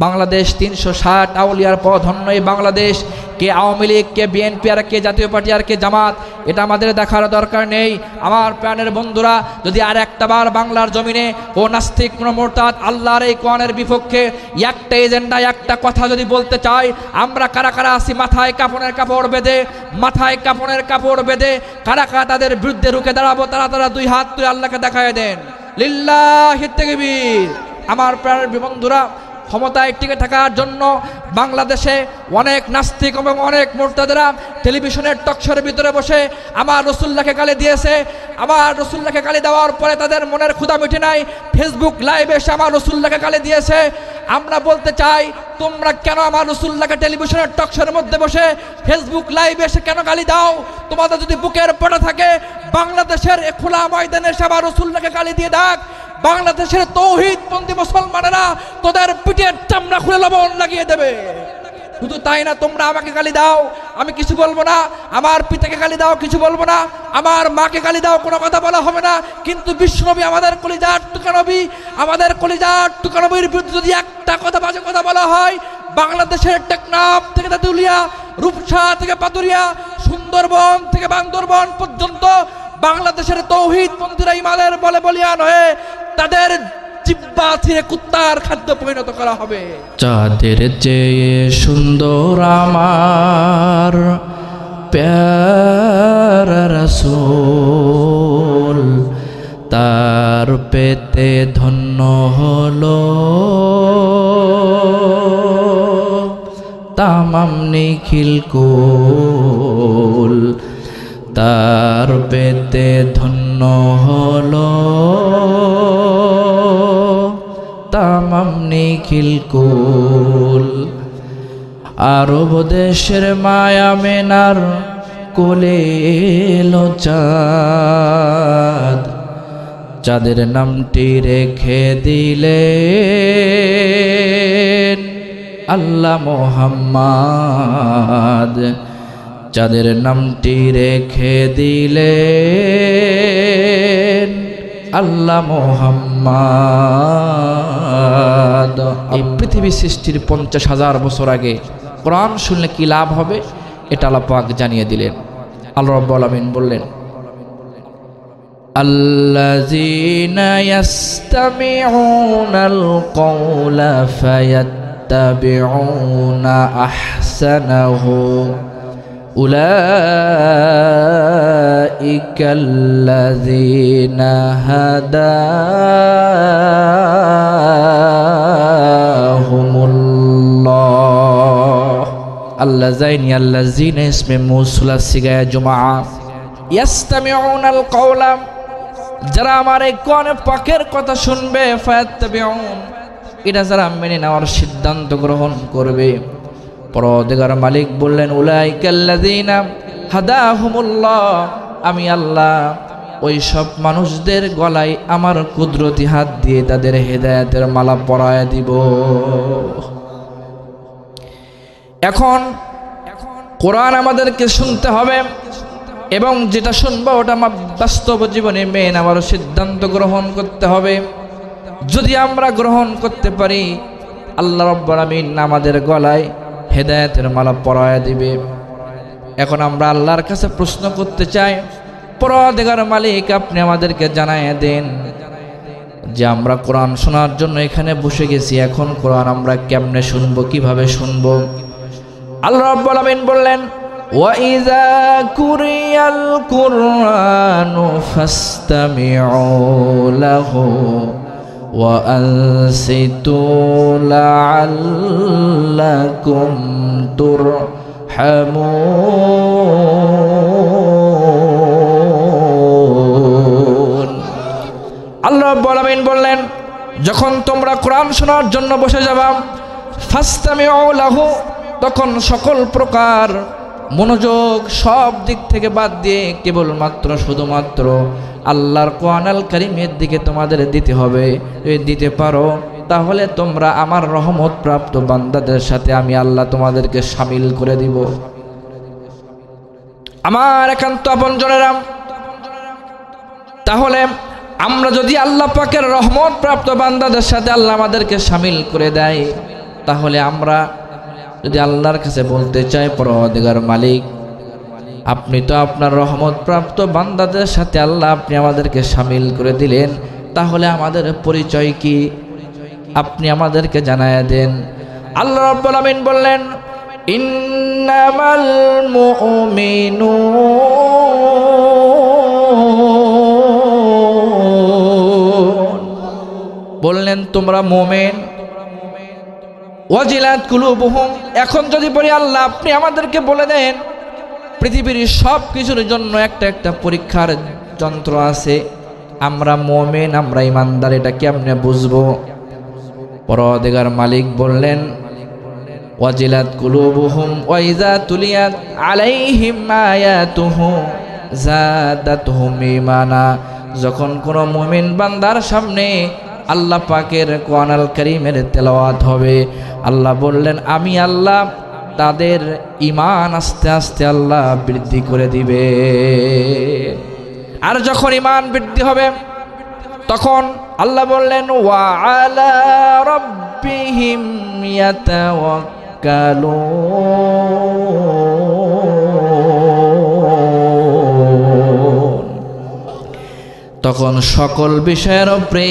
বাংলাদেশ 360 আউলিয়ার পথধন্য এই বাংলাদেশ, কে আওয়ামী লীগ, কে বিএনপি, আর কে জাতীয় পার্টি, আর কে জামাত, এটা আমাদের দেখার দরকার নেই। আমার প্রাণের বন্ধুরা, যদি আর একটা বার বাংলার জমিনে ও নাস্তিক কোন মোরতাদ আল্লাহর এই কোরআনের বিপক্ষে একটা এজেন্ডা, একটা কথা যদি বলতে চাই, আমরা কারা কারা আছি মাথায় কাফনের কাপড় বেঁধে, মাথায় কাফনের কাপড় বেঁধে কারা কারা তাদের বিরুদ্ধে রুখে দাঁড়াবো, তারা দুই হাত তুলে আল্লাহকে দেখায় দেন। লিল্লাহি তাকবীর। আমার প্রাণের বন্ধুরা, ক্ষমতায় টিকে থাকার জন্য বাংলাদেশে অনেক নাস্তিক এবং অনেক মুরতাদেরা টেলিভিশনের টকশোর ভিতরে বসে আমার রসুল্লাহকে গালি দিয়েছে। আমার রসুল্লাহকে গালি দেওয়ার পরে তাদের মনের ক্ষুধা মিটে নাই, ফেসবুক লাইভে এসে আমার রসুল্লাহকে গালি দিয়েছে। আমরা বলতে চাই, তোমরা কেন আমার রসুল্লাহকে টেলিভিশনের টকশোর মধ্যে বসে ফেসবুক লাইভে এসে কেন গালি দাও? তোমাদের যদি বুকের পড়ে থাকে, বাংলাদেশের খোলা ময়দানে এসে আমার রসুল্লাহকে গালি দিয়ে ডাক। বাংলাদেশের তৌহিদপন্থী মুসলমানেরা তোদের পিঠের চামড়া খুলে লবণ লাগিয়ে দেবে। শুধু তাই না, তোমরা আমাকে গালি দাও, আমি কিছু বলবো না। আমার পিতাকে গালি দাও, কিছু বলবো না। আমার মাকে গালি দাও, কোনো কথা বলা হবে না। কিন্তু বিশ্বনবী আমাদের কলিজার টুকা নবী, আমাদের কলিজার টুকা নবীর বিরুদ্ধে যদি একটা কথা, বাজে কথা বলা হয়, বাংলাদেশের টেকনাফ থেকে তেঁতুলিয়া, রূপসা থেকে পাতুরিয়া, সুন্দরবন থেকে বান্দরবন পর্যন্ত বাংলাদেশের তৌহিদপন্থীরা ইমানের বলে বলিয়ান হয়ে তাদের জিহ্বা ছিঁড়ে কুত্তার খাদ্য পরিণত করা হবে। চাঁদের চেয়ে সুন্দর আমার প্যারা রাসূল, তার পেতে ধন্য হলো তামাম নিখিল কুল, তার পেতে ধন্য হলো তামাম নিখিল কুল। আরব দেশের মায়া মেনার কোলে এলো চাঁদ, চাঁদের নামটি রেখে দিলেন আল্লাহ মুহাম্মদ, চাঁদের নামটি রেখে দিলেন আল্লাহ মুহাম্মদ। এই পৃথিবী সৃষ্টির 50,000 বছর আগে কোরআন শুনলে কি লাভ হবে, এটা আল্লাহ পাক জানিয়ে দিলেন। আল্লাহ রাব্বুল আলামিন বললেন, আল্লাযীনা ইয়াসতামিউনাল কওলা ফায়াত্তাবিউনা আহসানাহু উলাইকাল্লাযীনা হাদাহুমুল্লাহ। আল্লাযীনা ইসমে মৌসুলা সিগায়া জুমআ। ইয়াসতামিউনাল কওলা, যারা আমার এই কোরআন পাকের কথা শুনবে, ফায়াত্তাবিউন, এটা যারা মেনে নেওয়ার সিদ্ধান্ত গ্রহণ করবে, পরদিগার মালিক বললেন উলাইকাল্লাযীনা হাদাহুমুল্লাহ, আমি আল্লাহ ওই সব মানুষদের গলায় আমার কুদরতি হাত দিয়ে তাদের হেদায়েতের মালা পরায় দিব। এখন কোরআন আমাদেরকে শুনতে হবে এবং যেটা শুনবো ওটা আমার বাস্তব জীবনে মেনে নেওয়ার সিদ্ধান্ত গ্রহণ করতে হবে। যদি আমরা গ্রহণ করতে পারি, আল্লাহ রাব্বুল আলামিন আমাদের গলায় হেদায়েতের মালা পরায় দিবে। এখন আমরা আল্লাহর কাছে প্রশ্ন করতে চাই, পরদিগার মালিক আপনি আমাদেরকে জানায় দেন যে আমরা কোরআন শোনার জন্য এখানে বসে গেছি, এখন কোরআন আমরা কেমনে শুনবো, কিভাবে শুনবো? আল্লাহ রাব্বুল আলামিন বললেন, ওয়াইযা কুরিয়াল কুরআনু ফাসতামিউ লাহু ওয়া আনসিতু লাআল্লাকুম তুরহামুন। আল্লাহ রাব্বুল আলামিন বললেন, যখন তোমরা কোরআন শোনার জন্য বসে যাবা, ফাসতামিউ লাহু, তখন সকল প্রকার মনোযোগ সব দিক থেকে বাদ দিয়ে কেবলমাত্র শুধুমাত্র আল্লাহর কোরআনুল কারীমের দিকে তোমাদের দিতে হবে। যদি দিতে পারো তাহলে তোমরা আমার রহমত প্রাপ্ত বান্দাদের সাথে আমি আল্লাহ তোমাদেরকে শামিল করে দিব। আমার একান্ত আপনজনেরা, তাহলে আমরা যদি আল্লাহ পাকের রহমত প্রাপ্ত বান্দাদের সাথে আল্লাহ আমাদেরকে শামিল করে দেয়, তাহলে আমরা যদি আল্লাহর কাছে বলতে চাই, পরওয়ারদিগার মালিক, আপনি তো আপনার রহমত প্রাপ্ত বান্দাদের সাথে আল্লাহ আপনি আমাদেরকে শামিল করে দিলেন, তাহলে আমাদের পরিচয় কি আপনি আমাদেরকে জানায়া দেন। আল্লাহ রাব্বুল আমিন বললেন, ইন্নামাল মুমিনুন, বললেন তোমরা মুমিন। ওয়াজিলাত কুলুবুহুম, এখন যদি বলি আল্লাহ আপনি আমাদেরকে বলে দেন পৃথিবীর সব কিছুর জন্য একটা একটা পরীক্ষার যন্ত্র আছে, আমরা মুমিন, আমরা ইমানদার, এটা কেমনে বুঝবো? পরওয়ারদিগার মালিক বললেন, ওয়াজিলাত কুলুবুহুম ওয়া ইযা তুলিয়াত আলাইহিম আয়াতুহু যাদাতহুম ঈমানা, যখন কোন মুমিন বান্দার সামনে আল্লাহ পাকের কোরআনুল কারীমের তেলাওয়াত হবে, আল্লাহ বললেন আমি আল্লাহ তাদের ঈমান আস্তে আস্তে আল্লাহ বৃদ্ধি করে দিবে। আর যখন ঈমান বৃদ্ধি হবে তখন আল্লাহ বললেন, ওয়া আলা রাব্বিহিম ইয়াতাওয়াক্কালুন, তখন সকল বিষয়ের উপরে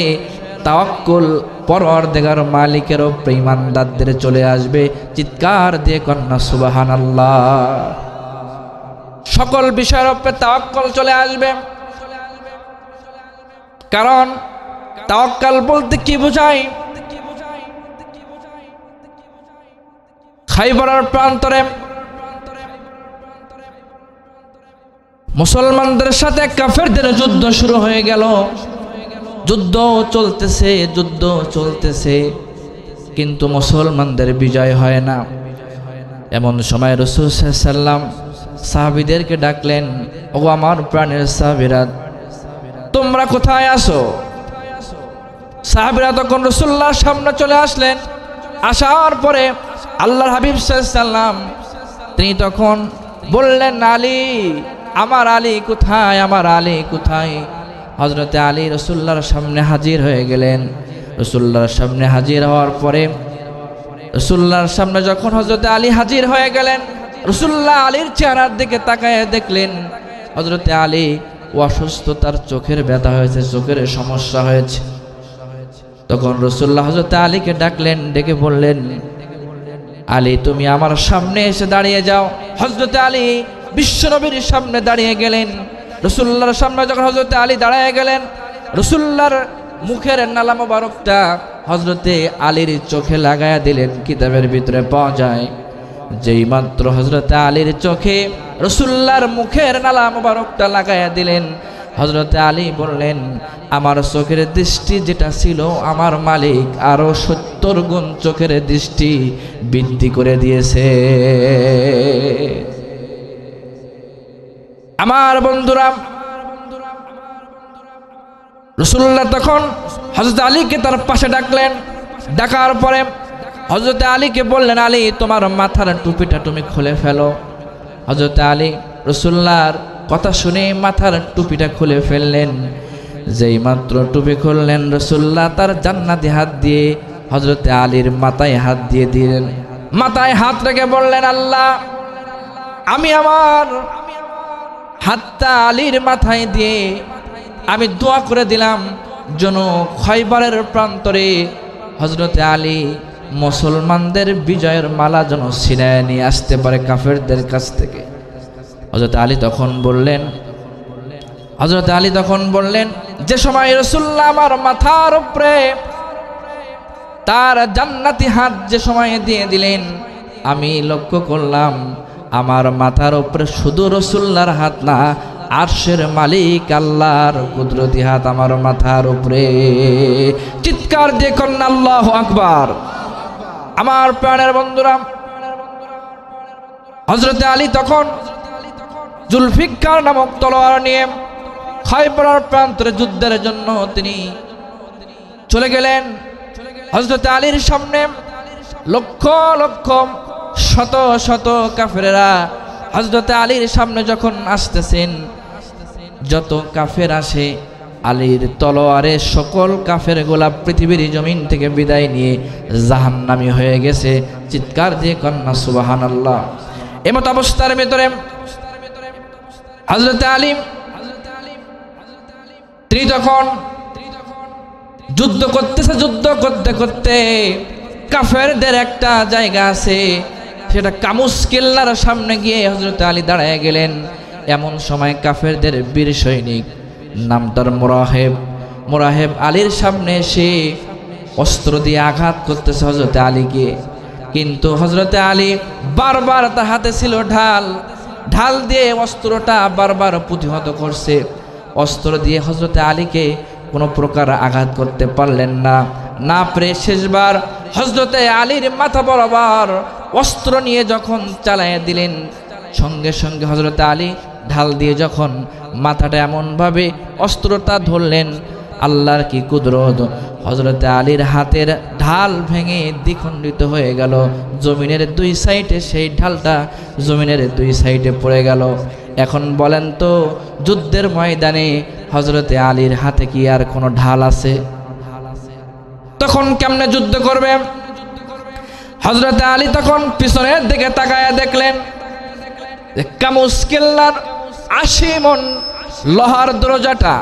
তাওয়াক্কুল পরওয়ারদিগার মালিকের উপরে ঈমানদারদের চলে আসবে। চিৎকার দিয়ে কন্যা সুবহানাল্লাহ। সকল বিষয়ের উপরে তাওয়াক্কুল চলে আসবে। কারণ তাওয়াক্কুল বলতে কি বোঝায়? খাইবরের প্রান্তরে মুসলমানদের সাথে কাফেরদের যুদ্ধ শুরু হয়ে গেল। যুদ্ধ চলতেছে, কিন্তু মুসলমানদের বিজয় হয় না। এমন সময় রাসূল সাল্লাল্লাহু আলাইহি ওয়াসাল্লাম সাহাবীদেরকে ডাকলেন, ও আমার প্রাণের সাহাবীরা, তোমরা কোথায় আছো? সাহাবীরা তখন রাসূলুল্লাহর সামনে চলে আসলেন। আসার পরে আল্লাহর হাবিব সাল্লাল্লাহু আলাইহি ওয়াসাল্লাম তিনি তখন বললেন, আলী, আমার আলী কোথায়, আমার আলী কোথায়? হযরতে আলী রাসূলুল্লাহর সামনে হাজির হয়ে গেলেন। রাসূলুল্লাহর সামনে হাজির হওয়ার পরে রাসূলুল্লাহর সামনে যখন হযরতে আলী হাজির হয়ে গেলেন, রাসূলুল্লাহ আলীর চেহারার দিকে তাকায় দেখলেন হযরতে আলী অসুস্থ, তার চোখের ব্যথা হয়েছে, চোখের সমস্যা হয়েছে। তখন রাসূলুল্লাহ হযরতে আলীকে ডাকলেন, ডেকে বললেন, আলী তুমি আমার সামনে এসে দাঁড়িয়ে যাও। হযরতে আলী বিশ্বনবীর সামনে দাঁড়িয়ে গেলেন। রাসূলুল্লাহর সামনে যখন হযরতে আলী দাঁড়িয়ে গেলেন, রাসূলুল্লাহর মুখের নালা মোবারকটা হযরতে আলীর চোখে লাগায়া দিলেন। কিতাবের ভিতরে পাওয়া যায় যেই মাত্র হযরতে আলীর চোখে রাসূলুল্লাহর মুখের নালা মোবারকটা লাগায়া দিলেন, হযরতে আলী বললেন, আমার চোখের দৃষ্টি যেটা ছিল আমার মালিক আরো 70 গুণ চোখের দৃষ্টি বৃদ্ধি করে দিয়েছে। আমার বন্ধুরা, রাসূলুল্লাহ তখন হযরত আলীকে তার পাশে ডাকলেন। ডাকার পরে হযরত আলীকে বললেন, আলী তোমার মাথার টুপিটা তুমি খুলে ফেলো। হযরত আলী রাসূলুল্লাহর কথা শুনে মাথার টুপিটা খুলে ফেললেন। যেই মাত্র টুপি খুললেন, রাসূলুল্লাহ তার জান্নাতি হাত দিয়ে হযরত আলীর মাথায় হাত দিয়ে দিলেন। মাথায় হাত রেখে বললেন, আল্লাহ আমি আমার হাতটা আলীর মাথায় দিয়ে আমি দোয়া করে দিলাম যেন খয়বরের প্রান্তরে হযরতে আলী মুসলমানদের বিজয়ের মালা যেন ছিনায় নিয়ে আসতে পারে কাফেরদের কাছ থেকে। হযরত আলী তখন বললেন, যে সময় রাসূলুল্লাহ আমার মাথার উপরে তার জান্নাতি হাত যে সময় দিয়ে দিলেন, আমি লক্ষ্য করলাম আমার মাথার উপরে শুধু রাসূলুল্লাহর হাত না, আরশের মালিক আল্লাহর কুদরতি হাত আমার মাথার উপরে। চিৎকার দিয়ে কন্যা আল্লাহু আকবার। আমার প্রাণের বন্ধুরা, হযরতে আলী তখন জুলফিকার নামক তলোয়ার নিয়ে খায়বরের প্রান্তরে যুদ্ধের জন্য তিনি চলে গেলেন। হযরতে আলীর সামনে লক্ষ লক্ষ শত শত কাফেররা হযরতে আলীর সামনে যখন আসতেছেন, যত কাফের আসে আলীর তলোয়ারে সকল কাফের গোলাপ পৃথিবীর জমিন থেকে বিদায় নিয়ে জাহান্নামী হয়ে গেছে। চিৎকার দিয়ে কন্যা সুবহানাল্লাহ। এমত অবস্থার ভিতরে হযরত আলী তিনি তখন যুদ্ধ করতেছে, যুদ্ধ করতে করতে কাফেরদের একটা জায়গা আছে, সেটা কামুস কিল্লার সামনে গিয়ে হযরত আলী দাঁড়ায় গেলেন। এমন সময় কাফেরদের বীর সৈনিক নাম তার মোরাহেব আলীর সামনে এসে অস্ত্র দিয়ে আঘাত করতেছে হযরত আলীকে। কিন্তু হযরত আলী বারবার তার হাতে ছিল ঢাল দিয়ে অস্ত্রটা বারবার প্রতিহত করছে। অস্ত্র দিয়ে হযরত আলীকে কোনো প্রকার আঘাত করতে পারলেন না পেরে শেষবার হযরত আলীর মাথা বরাবর অস্ত্র নিয়ে যখন চালাইয়া দিলেন, সঙ্গে সঙ্গে হযরত আলী ঢাল দিয়ে যখন মাথাটা এমনভাবে অস্ত্রটা ধরলেন, আল্লাহর কি কুদরত, হযরত আলীর হাতের ঢাল ভেঙে দ্বিখণ্ডিত হয়ে গেল। জমিনের দুই সাইডে সেই ঢালটা জমিনের দুই সাইডে পড়ে গেল। এখন বলেন তো, যুদ্ধের ময়দানে হযরত আলীর হাতে কি আর কোনো ঢাল আছে? তখন কেমনে যুদ্ধ করবে? হযরত আলী তখন পিছনের দিকে তাকায়া দেখলেন কামুস কিল্লার 80 মণ লোহার দরজাটা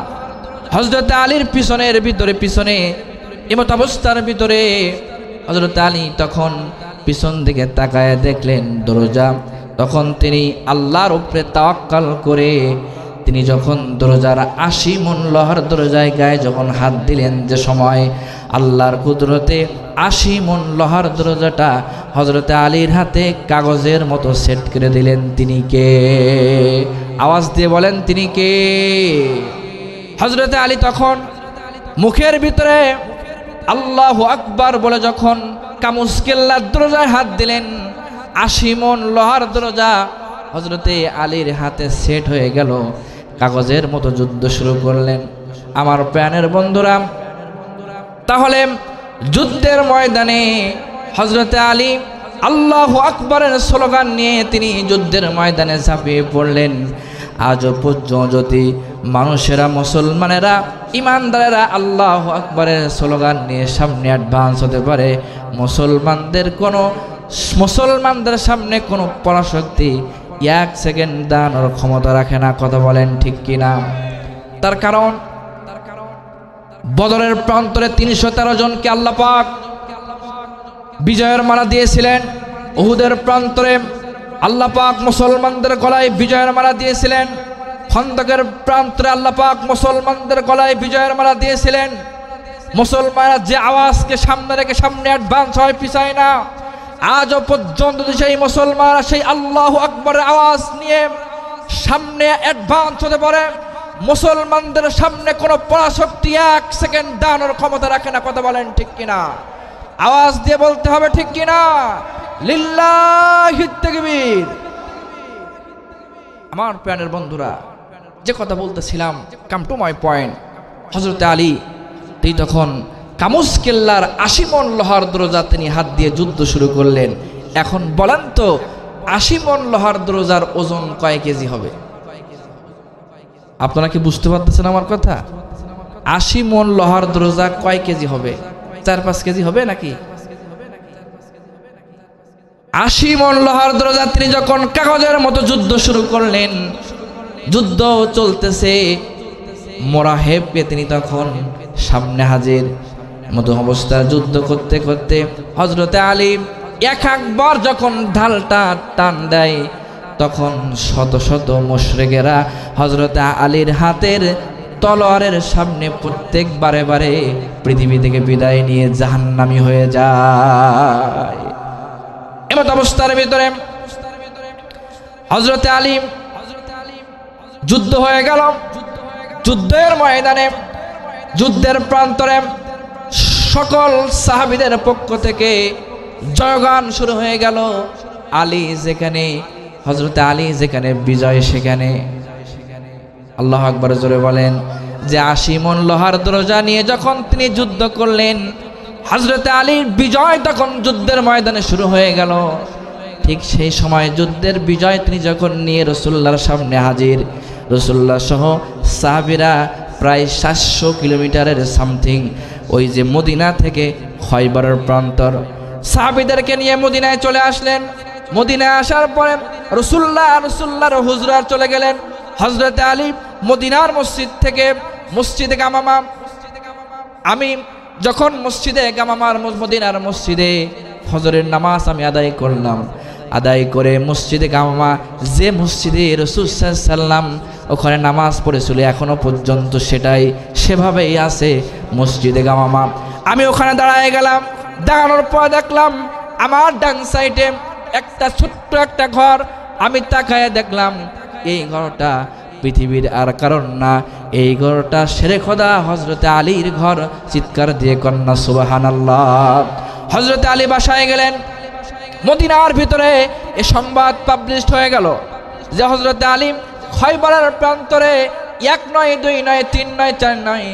হযরত আলীর পিছনে এমত অবস্থার ভিতরে হযরত আলী তখন পিছন দিকে তাকায়া দেখলেন দরজা। তখন তিনি আল্লাহর উপরে তাওয়াক্কাল করে তিনি যখন দরজার 80 মণ লোহার দরজায় গায়ে যখন হাত দিলেন, যে সময় আল্লাহর কুদরতে 80 মণ লোহার দরজাটা হযরত আলীর হাতে কাগজের মতো সেট করে দিলেন। তিনি কে? আওয়াজ দিয়ে বলেন, তিনি কে? হযরত আলী তখন মুখের ভিতরে আল্লাহু আকবার বলে যখন কামুস কিল্লার দরজায় হাত দিলেন, 80 মণ লোহার দরজা হযরতে আলীর হাতে সেট হয়ে গেল। কাগজের মতো যুদ্ধ শুরু করলেন। আমার প্রাণের বন্ধুরা, তাহলে যুদ্ধের ময়দানে হযরতে আলী আল্লাহু আকবারের স্লোগান নিয়ে তিনি যুদ্ধের ময়দানে ঝাঁপিয়ে পড়লেন। আজও পর্যন্ত যদি মানুষেরা, মুসলমানেরা, ইমানদারেরা আল্লাহু আকবারের স্লোগান নিয়ে সামনে অ্যাডভান্স হতে পারে, মুসলমানদের সামনে কোনো পরাশক্তি 1 সেকেন্ড দাঁড়ানোর ক্ষমতা রাখে না। কথা বলেন ঠিক কিনা? তার কারণ বদরের প্রান্তরে 313 জনকে আল্লাহ পাক বিজয়ের মালা দিয়েছিলেন। উহুদের প্রান্তরে আল্লাহ পাক মুসলমানদের গলায় বিজয়ের মালা দিয়েছিলেন। খন্দকের প্রান্তরে আল্লাহ পাক মুসলমানদের গলায় বিজয়ের মালা দিয়েছিলেন। মুসলমানরা যে আওয়াজকে সামনে রেখে সামনে অ্যাডভান্স হয়, পিছায় না। আজও পর্যন্ত সেই মুসলমানরা সেই আল্লাহু আকবরের আওয়াজ নিয়ে সামনে অ্যাডভান্স হতে পারে, মুসলমানদের সামনে কোনো পরাশক্তি 1 সেকেন্ড দাঁড়ানোর ক্ষমতা রাখে না। কথা বলেন ঠিক কিনা? আওয়াজ দিয়ে বলতে হবে ঠিক কিনা? লিল্লাহিত তাকবীর। আমার প্রাণের বন্ধুরা, যে কথা বলতেছিলাম, কাম টু মাই পয়েন্ট। হযরত আলী তিনি তখন কামুস কিল্লার 80 মণ লোহার দরজা তিনি হাত দিয়ে যুদ্ধ শুরু করলেন। এখন বলেন তো, 80 মণ লোহার দরজার ওজন কয় কেজি হবে? আপনারা কি বুঝতে পারতেছেন আমার কথা? 80 মণ লোহার দরজা কয় কেজি হবে? 4-5 কেজি হবে নাকি? 80 মণ লোহার দরজা তিনি যখন কাগজের মতো যুদ্ধ শুরু করলেন, যুদ্ধ চলতেছে, মোরাহেবকে তিনি তখন সামনে হাজির। মতো অবস্থা যুদ্ধ করতে করতে হযরত আলী একবার যখন ঢালটা টান দেয়, তখন শত শত মুশরিকেরা হযরত আলীর হাতের তলোয়ারের সামনে প্রত্যেক বারে পৃথিবী থেকে বিদায় নিয়ে জাহান্নামী হয়ে যায়। এমত অবস্থার ভিতরে হযরত আলী যুদ্ধ হয়ে গেল। যুদ্ধের ময়দানে, যুদ্ধের প্রান্তরে সকল সাহাবীদের পক্ষ থেকে জয়গান শুরু হয়ে গেল। আলী যেখানে, হযরত আলী যেখানে বিজয় সেখানে। আল্লাহু আকবার জোরে বলেন। যে 80 মণ লোহার দরজা নিয়ে যখন তিনি যুদ্ধ করলেন, হযরত আলীর বিজয় তখন যুদ্ধের ময়দানে শুরু হয়ে গেল। ঠিক সেই সময় যুদ্ধের বিজয় তিনি যখন নিয়ে রাসূলুল্লাহর সামনে হাজির, রাসূলুল্লাহ সহ সাহাবীরা প্রায় 700 কিলোমিটারের সামথিং ওই যে মদিনা থেকে খয়বরের প্রান্তর। সাহাবীদেরকে নিয়ে মদিনায় চলে আসলেন। মদিনায় আসার পরে রাসূলুল্লাহর হুজরার চলে গেলেন। হযরতে আলী মদিনার মসজিদ থেকে মসজিদে গামামা, আমি যখন মসজিদে গামামার মদিনার মসজিদে ফজরের নামাজ আমি আদায় করলাম, আদায় করে মসজিদে গামামা যে মসজিদে রাসূল সাল্লাল্লাহু আলাইহি সাল্লাম ওখানে নামাজ পড়েছিল এখনো পর্যন্ত সেটাই সেভাবেই আছে মসজিদে গামামা। আমি ওখানে দাঁড়ায় গেলাম। দাঁড়ানোর পর দেখলাম আমার ডান সাইডে একটা ছোট্ট একটা ঘর। আমি তাকায় দেখলাম এই ঘরটা পৃথিবীর আর কারণ না, এই ঘরটা শেরে খোদা হযরতে আলীর ঘর। চিৎকার দিয়ে কন্যা সুবহানাল্লাহ। হযরতে আলী বাসায় গেলেন। মদিনার ভিতরে এ সংবাদ পাবলিশড হয়ে গেল যে হযরতে আলী খয়বরের প্রান্তরে 1 নয় 2 নয় 3 নয় 4 নয়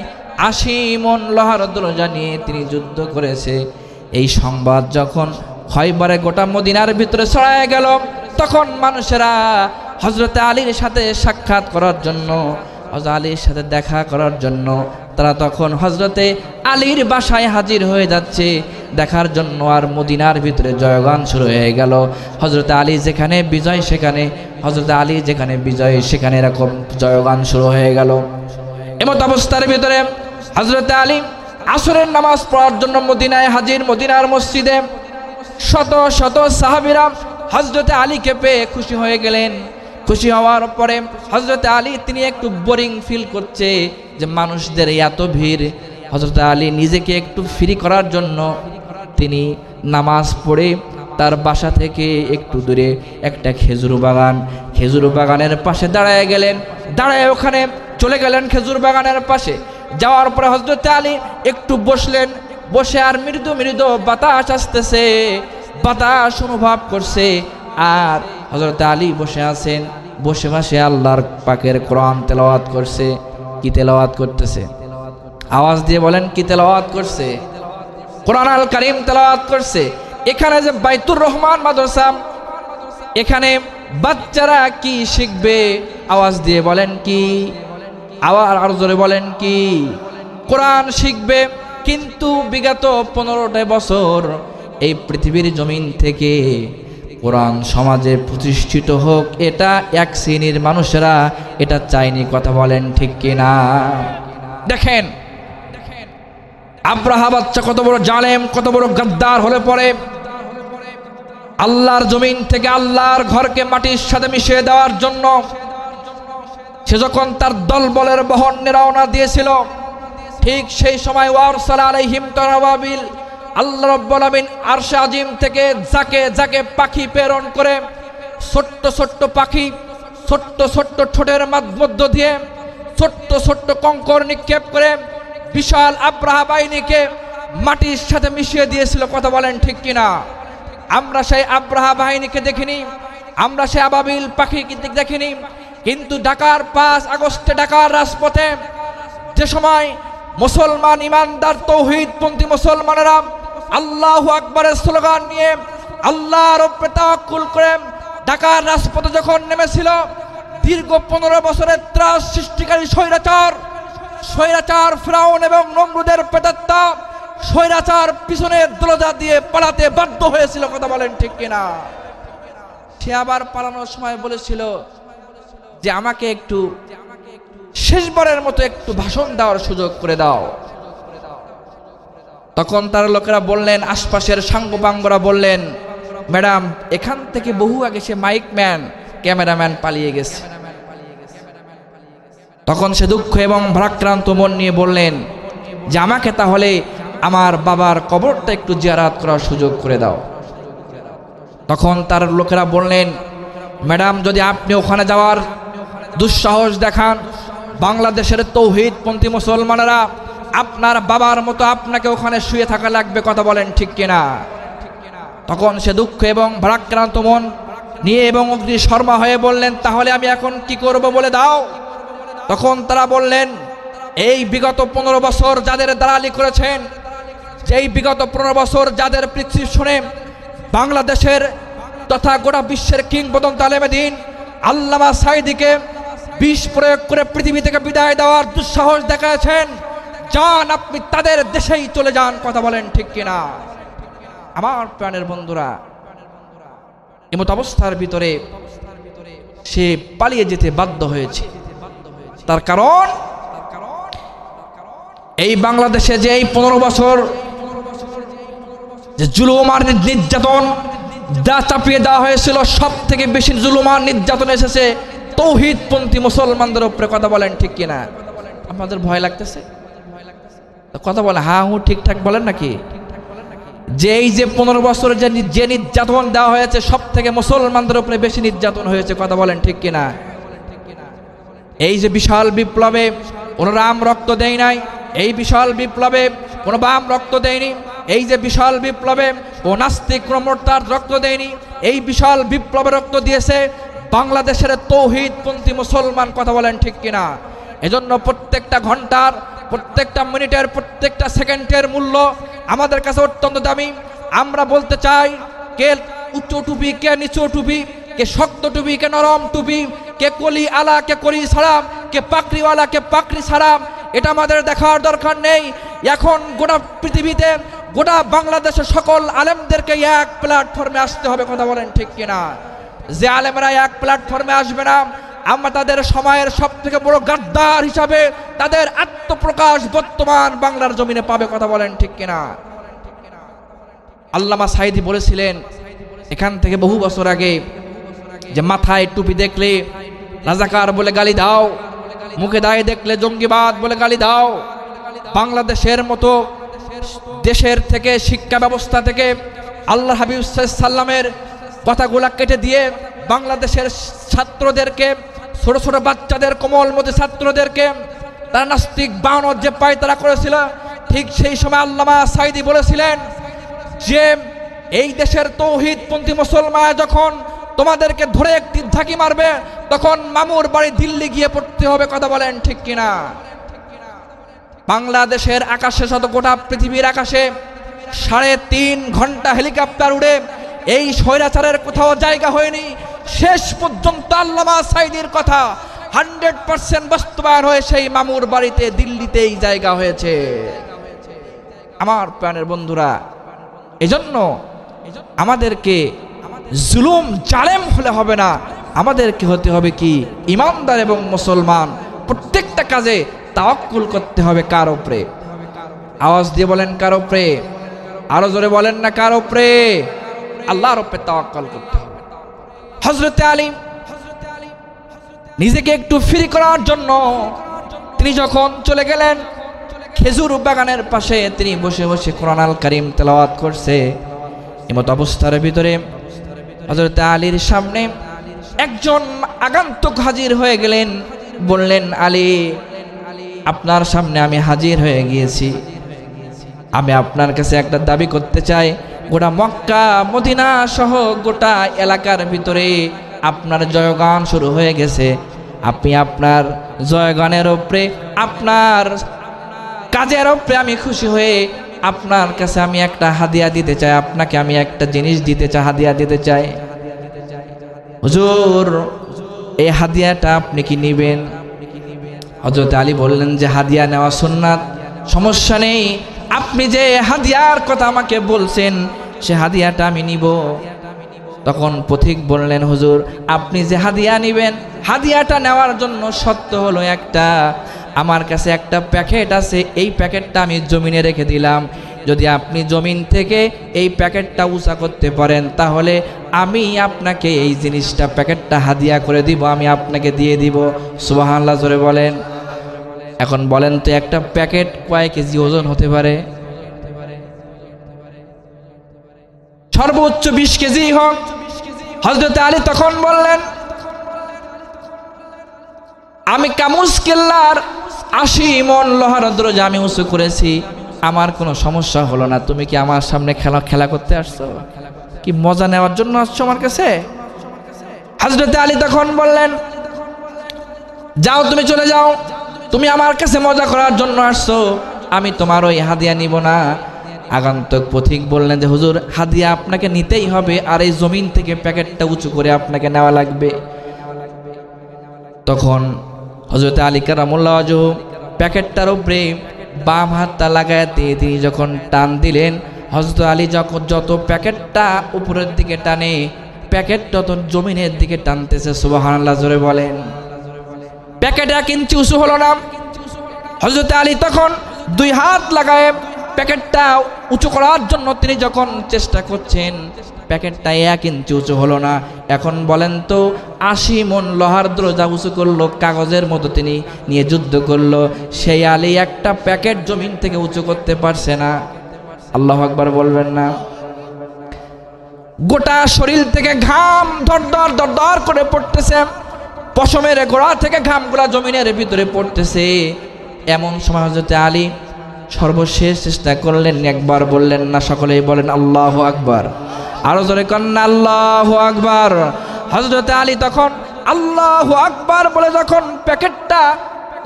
80 মন লোহার দরজা নিয়ে তিনি যুদ্ধ করেছে। এই সংবাদ যখন খয়বরে গোটা মদিনার ভিতরে ছড়ায় গেল, তখন মানুষেরা হযরতে আলীর সাথে সাক্ষাৎ করার জন্য, হযরত আলীর সাথে দেখা করার জন্য তারা তখন হযরতে আলীর বাসায় হাজির হয়ে যাচ্ছে দেখার জন্য। আর মদিনার ভিতরে জয়গান শুরু হয়ে গেল। হযরতে আলী যেখানে বিজয় সেখানে, হযরতে আলী যেখানে বিজয় সেখানে এরকম জয়গান শুরু হয়ে গেল। এমত অবস্থার ভিতরে হযরতে আলী আসরের নামাজ পড়ার জন্য মদিনায় হাজির। মদিনার মসজিদে শত শত সাহাবীরা হযরতে আলীকে পেয়ে খুশি হয়ে গেলেন। খুশি হওয়ার পরে হযরতে আলী তিনি একটু বোরিং ফিল করছে যে মানুষদের এত ভিড়। হযরতে আলী নিজেকে একটু ফ্রি করার জন্য তিনি নামাজ পড়ে তার বাসা থেকে একটু দূরে একটা খেজুর বাগানের পাশে দাঁড়ায় গেলেন। দাঁড়ায় ওখানে চলে গেলেন খেজুর বাগানের পাশে। যাওয়ার পরে হযরতে আলী একটু বসলেন। বসে আর মৃদু মৃদু বাতাস আসতেছে, বাতাস অনুভব করছে। আর হযরতে আলী বসে আছেন, বসে বসে আল্লাহর পাকের কোরআন তেলাওয়াত করছে। কি তেলাওয়াত করতেছে? আওয়াজ দিয়ে বলেন, কি তেলাওয়াত করছে? কোরআন আল কারীম তেলাওয়াত করছে। এখানে যে বাইতুর রহমান মাদ্রাসা, এখানে বাচ্চারা কি শিখবে? আওয়াজ দিয়ে বলেন কি? আওয়াজ আর জোরে বলেন কি? কোরআন শিখবে। কিন্তু বিগত 15টা বছর এই পৃথিবীর জমিন থেকে কোরআন সমাজে প্রতিষ্ঠিত হোক এটা এক শ্রেণীর মানুষেরা এটা চায়নি। কথা বলেন ঠিক কিনা? দেখেন আব্রাহা বাচ্চা কত বড় জালেম, কত বড় গাদ্দার হলে পরে আল্লাহর জমিন থেকে আল্লাহর ঘরকে মাটির সাথে মিশিয়ে দেওয়ার জন্য সে যখন তার দলবলের বহন রওনা দিয়েছিল, ঠিক সেই সময় ওয়ারসালা আলাইহিম তারাবাবিল, আল্লাহ রাব্বুল আলামিন আরশে আজিম থেকে যাকে যাকে পাখি প্রেরণ করে, ছোট্ট ছোট্ট পাখি ছোট্ট ছোট্ট ঠোঁটের মধ্য দিয়ে ছোট্ট ছোট্ট কঙ্কর নিক্ষেপ করে বিশাল আব্রাহা বাহিনীকে মাটির সাথে মিশিয়ে দিয়েছিল। কথা বলেন ঠিক কিনা? আমরা সেই আব্রাহা বাহিনীকে দেখিনি, আমরা সেই আবাবিল পাখি দেখিনি। কিন্তু ঢাকার 5 আগস্টে ঢাকার রাজপথে যে সময় মুসলমান ইমানদার তৌহিদপন্থী মুসলমানেরা আল্লাহু আকবারের স্লোগান নিয়ে আল্লাহর উপরে তাওয়াক্কুল করে ঢাকার রাজপথে যখন নেমেছিল, দীর্ঘ 15 বছরের ত্রাস সৃষ্টিকারী স্বৈরাচার ফিরাউন এবং নমরুদের প্রেতাত্মা স্বৈরাচার পিছনে দরজা দিয়ে পালাতে বাধ্য হয়েছিল। কথা বলেন ঠিক কিনা? সে আবার পালানোর সময় বলেছিল যে আমাকে একটু শেষবারের মতো একটু ভাষণ দেওয়ার সুযোগ করে দাও। তখন তার লোকেরা বললেন, আশপাশের সাঙ্গপাঙ্গরা বললেন, ম্যাডাম এখান থেকে বহু আগে সে মাইকম্যান ক্যামেরাম্যান পালিয়ে গেছে। তখন সে দুঃখ এবং ভারাক্রান্ত মন নিয়ে বললেন যে আমাকে তাহলে আমার বাবার কবরটা একটু জিয়ারত করার সুযোগ করে দাও। তখন তার লোকেরা বললেন, ম্যাডাম যদি আপনি ওখানে যাওয়ার দুঃসাহস দেখান, বাংলাদেশের তৌহিদপন্থী মুসলমানেরা আপনার বাবার মতো আপনাকে ওখানে শুয়ে থাকা লাগবে। কথা বলেন ঠিক কিনা? তখন সে দুঃখ এবং ভারাক্রান্ত মন নিয়ে এবং অগ্নি শর্মা হয়ে বললেন, তাহলে আমি এখন কি করব বলে দাও। তখন তারা বললেন, এই বিগত 15 বছর যাদের দালালি করেছেন, যেই বিগত 15 বছর যাদের প্রেসক্রিপশনে বাংলাদেশের তথা গোটা বিশ্বের কিংবদন্তি আলেমে দ্বীন আল্লামা সাঈদীকে বিষ প্রয়োগ করে পৃথিবী থেকে বিদায় দেওয়ার দুঃসাহস দেখাচ্ছেন, যান আপনি তাদের দেশেই চলে যান। কথা বলেন ঠিক কিনা? আমার প্রাণের বন্ধুরা, এমত অবস্থার ভিতরে সে পালিয়ে যেতে বাধ্য হয়েছে। তার কারণ এই বাংলাদেশে যে এই 15 বছর যে জুলুম আর নির্যাতন দা চাপিয়ে দেওয়া হয়েছিল, সব থেকে বেশি জুলুম আর নির্যাতন এসেছে তৌহিদপন্থী মুসলমানদের উপরে। কথা বলেন ঠিক কিনা? আপনাদের ভয় লাগতেছে? কথা বলে হ্যাঁ হুঁ ঠিকঠাক বলেন নাকি? যে এই যে 15 বছর যে নির্যাতন দেওয়া হয়েছে, সব থেকে মুসলমানদের উপরে বেশি নির্যাতন হয়েছে। কথা বলেন ঠিক কিনা? এই যে বিশাল বিপ্লবে কোনো রাম রক্ত দেয় নাই, এই বিশাল বিপ্লবে কোনো বাম রক্ত দেয়নি, এই যে বিশাল বিপ্লবে ও নাস্তিক মোর্চার রক্ত দেয়নি, এই বিশাল বিপ্লবে রক্ত দিয়েছে বাংলাদেশের তৌহিদপন্থী মুসলমান। কথা বলেন ঠিক কিনা? এজন্য প্রত্যেকটা ঘন্টার, প্রত্যেকটা মিনিটের, প্রত্যেকটা সেকেন্ডের মূল্য আমাদের কাছে অত্যন্ত দামি। আমরা বলতে চাই, কে উঁচু টুপি, কে নিচু টুপি, কে শক্ত টুপি, কে নরম টুপি, কে কলি আলা, কে কলি সালাম, কে পাকড়িওয়ালা, কে পাকড়ি সালাম, এটা আমাদের দেখার দরকার নেই। এখন গোটা পৃথিবীতে, গোটা বাংলাদেশের সকল আলেমদেরকে এক প্ল্যাটফর্মে আসতে হবে। কথা বলেন ঠিক কিনা? যে আলেমরা এক প্ল্যাটফর্মে আসবে না, আমরা তাদের সময়ের সব থেকে বড় গাদ্দার হিসাবে তাদের আত্মপ্রকাশ বর্তমান বাংলার জমিনে পাবে। কথা বলেন ঠিক কিনা? আল্লামা সাঈদী বলেছিলেন এখান থেকে বহু বছর আগে, যে মাথায় টুপি দেখলে রাজাকার বলে গালি দাও, মুখে দায়ে দেখলে জঙ্গিবাদ বলে গালি দাও। বাংলাদেশের মতো দেশের থেকে, শিক্ষা ব্যবস্থা থেকে আল্লাহ হাবিব সাল্লামের কথাগুলা কেটে দিয়ে বাংলাদেশের ছাত্রদেরকে, ছোট ছোট বাচ্চাদের, কোমলমতি ছাত্রদেরকে তারা নাস্তিক বানানোর যে পায়তারা করেছিল, ঠিক সেই সময় আল্লামা সাঈদী বলেছিলেন যে এই দেশের তৌহিদপন্থী মুসলমান যখন তোমাদেরকে ধরে একটি ঝাঁকি মারবে, তখন মামুর বাড়ি দিল্লি গিয়ে পড়তে হবে। কথা বলেন ঠিক কিনা? বাংলাদেশের আকাশে, শত গোটা পৃথিবীর আকাশে 3.5 ঘন্টা হেলিকপ্টার উড়ে এই স্বৈরাচারের কোথাও জায়গা হয়নি। শেষ পর্যন্ত আল্লামা সাঈদীর কথা 100% বাস্তবায়ন হয়ে সেই মামুর বাড়িতে দিল্লিতেই জায়গা হয়েছে। আমার প্রাণের বন্ধুরা, এজন্য আমাদেরকে জুলুম জালেম হলে হবে না, আমাদেরকে হতে হবে কি ইমানদার এবং মুসলমান। প্রত্যেকটা কাজে তাওয়াক্কুল করতে হবে। কার উপরে? আওয়াজ দিয়ে বলেন কার উপরে? আরো জোরে বলেন না কার উপরে? আল্লাহর উপরে তাওয়াক্কুল করতে হবে। হযরত আলী নিজেকে একটু ফ্রি করার জন্য তিনি যখন চলে গেলেন খেজুর বাগানের পাশে, তিনি বসে বসে কোরআন আল কারীম তেলাওয়াত করছে। এমত অবস্থার ভিতরে হযরত আলীর সামনে একজন আগন্তুক হাজির হয়ে গেলেন। বললেন, আলী, আপনার সামনে আমি হাজির হয়ে গিয়েছি। আমি আপনার কাছে একটা দাবি করতে চাই। গোটা মক্কা মদিনা সহ গোটা এলাকার ভিতরে আপনার জয়গান শুরু হয়ে গেছে। আপনি আপনার জয়গানের উপরে, আপনার কাজের উপরে আমি খুশি হয়ে আপনার কাছে আমি একটা হাদিয়া দিতে চাই। আপনাকে আমি একটা জিনিস দিতে চাই, হাদিয়া দিতে চাই। হুজুর, এই হাদিয়াটা আপনি কি নেবেন? হযরত আলী বললেন যে হাদিয়া নেওয়া সুন্নাত, সমস্যা নেই। আপনি যে হাদিয়ার কথা আমাকে বলছেন, সে হাদিয়াটা আমি নিব। তখন পথিক বললেন, হুজুর, আপনি যে হাদিয়া নেবেন, হাদিয়াটা নেওয়ার জন্য শর্ত হলো একটা, আমার কাছে একটা প্যাকেট আছে, এই প্যাকেটটা আমি জমিনে রেখে দিলাম। যদি আপনি জমিন থেকে এই প্যাকেটটা উঁচা করতে পারেন, তাহলে আমি আপনাকে এই জিনিসটা, প্যাকেটটা হাদিয়া করে দিব, আমি আপনাকে দিয়ে দিব। সুবহানাল্লাহ জোরে বলেন। এখন বলেন তো, একটা প্যাকেট কয় কেজি ওজন হতে পারে? সর্বোচ্চ 20 কেজি হোক। হযরত আলী তখন বললেন, আমি কামুজ কেল্লার 80 মণ লোহার দরজা আমি উঁচু করেছি, আমার কোনো সমস্যা হলো না। তুমি কি আমার সামনে খেলা করতে আসছো? কি মজা নেওয়ার জন্য আসছো আমার কাছে? হযরত আলী তখন বললেন, যাও, তুমি চলে যাও, তুমি আমার কাছে মজা করার জন্য আসছো, আমি তোমার ওই হাদিয়া নিব না। আগন্তুক পথিক বললেন যে, হুজুর, হাদিয়া আপনাকে নিতেই হবে, আর এই জমিন থেকে প্যাকেটটা উঁচু করে আপনাকে নেওয়া লাগবে। তখন হযরত আলী কারামুল্লাহ ওয়াজহু প্যাকেটটার উপরে বাম হাতটা লাগায় দিয়ে তিনি যখন টান দিলেন, হযরত আলী যখন যত প্যাকেটটা উপরের দিকে টানে প্যাকেট তত জমিনের দিকে টানতেছে। সুবহানাল্লাহ, জোরে বলেন। প্যাকেট 1 ইঞ্চি উঁচু হলো না। হযরত আলী তখন 2 হাত লাগায় প্যাকেটটা উঁচু করার জন্য তিনি যখন চেষ্টা করছেন, প্যাকেটটা 1 ইঞ্চি উঁচু হলো না। এখন বলেন তো 80 মণ লোহার দরজা উঁচু করলো, কাগজের মতো তিনি নিয়ে যুদ্ধ করলো, সেই আলী একটা প্যাকেট জমিন থেকে উঁচু করতে পারছে না। আল্লাহু আকবার বলবেন না? গোটা শরীর থেকে ঘাম দরদর দরদর করে পড়তেছে, পশমের গোড়া থেকে ঘামগুলা জমিনের ভিতরে পড়তেছে। এমন সময় হযরত আলী সর্বশেষ চেষ্টা করলেন, একবার বললেন না, সকলেই বলেন আল্লাহু আকবার। আরো জোরে কন্যা আল্লাহু আকবার। হযরত আলী তখন আল্লাহু আকবার বলে যখন প্যাকেটটা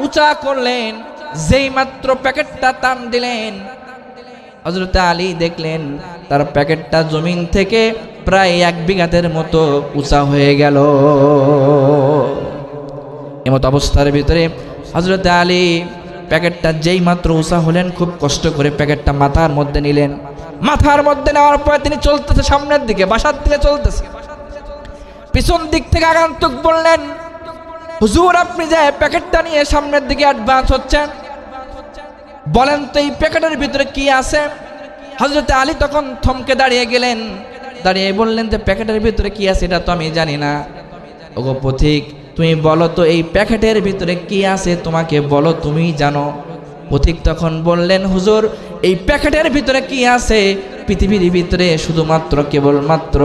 উঁচা করলেন, যেই মাত্র প্যাকেটটা টান দিলেন, হযরত আলী দেখলেন তার প্যাকেটটা জমিন থেকে প্রায় 1 বিঘাতের মতো উঁচা হয়ে গেল। এমত অবস্থার ভিতরে হযরত আলী প্যাকেটটা যেই মাত্র উঁচা হলেন, খুব কষ্ট করে প্যাকেটটা মাথার মধ্যে নিলেন। মাথার মধ্যে নেওয়ার পর তিনি চলতেছে সামনের দিকে, বাসার দিকে চলতেছে। পিছন দিক থেকে আগন্তুক বললেন, হুজুর আপনি যে প্যাকেটটা নিয়ে সামনের দিকে অ্যাডভান্স হচ্ছেন, বলেন তো এই প্যাকেটের ভিতরে কি আছে? হযরত আলী তখন থমকে দাঁড়িয়ে গেলেন, দাঁড়িয়ে বললেন যে প্যাকেটের ভিতরে কি আছে এটা তো আমি জানি না। ওগো পথিক, তুমি বলো তো এই প্যাকেটের ভিতরে কি আছে, তোমাকে বলো, তুমি জানো। পথিক তখন বললেন, হুজুর এই প্যাকেটের ভিতরে কি আছে পৃথিবীর ভিতরে শুধুমাত্র কেবলমাত্র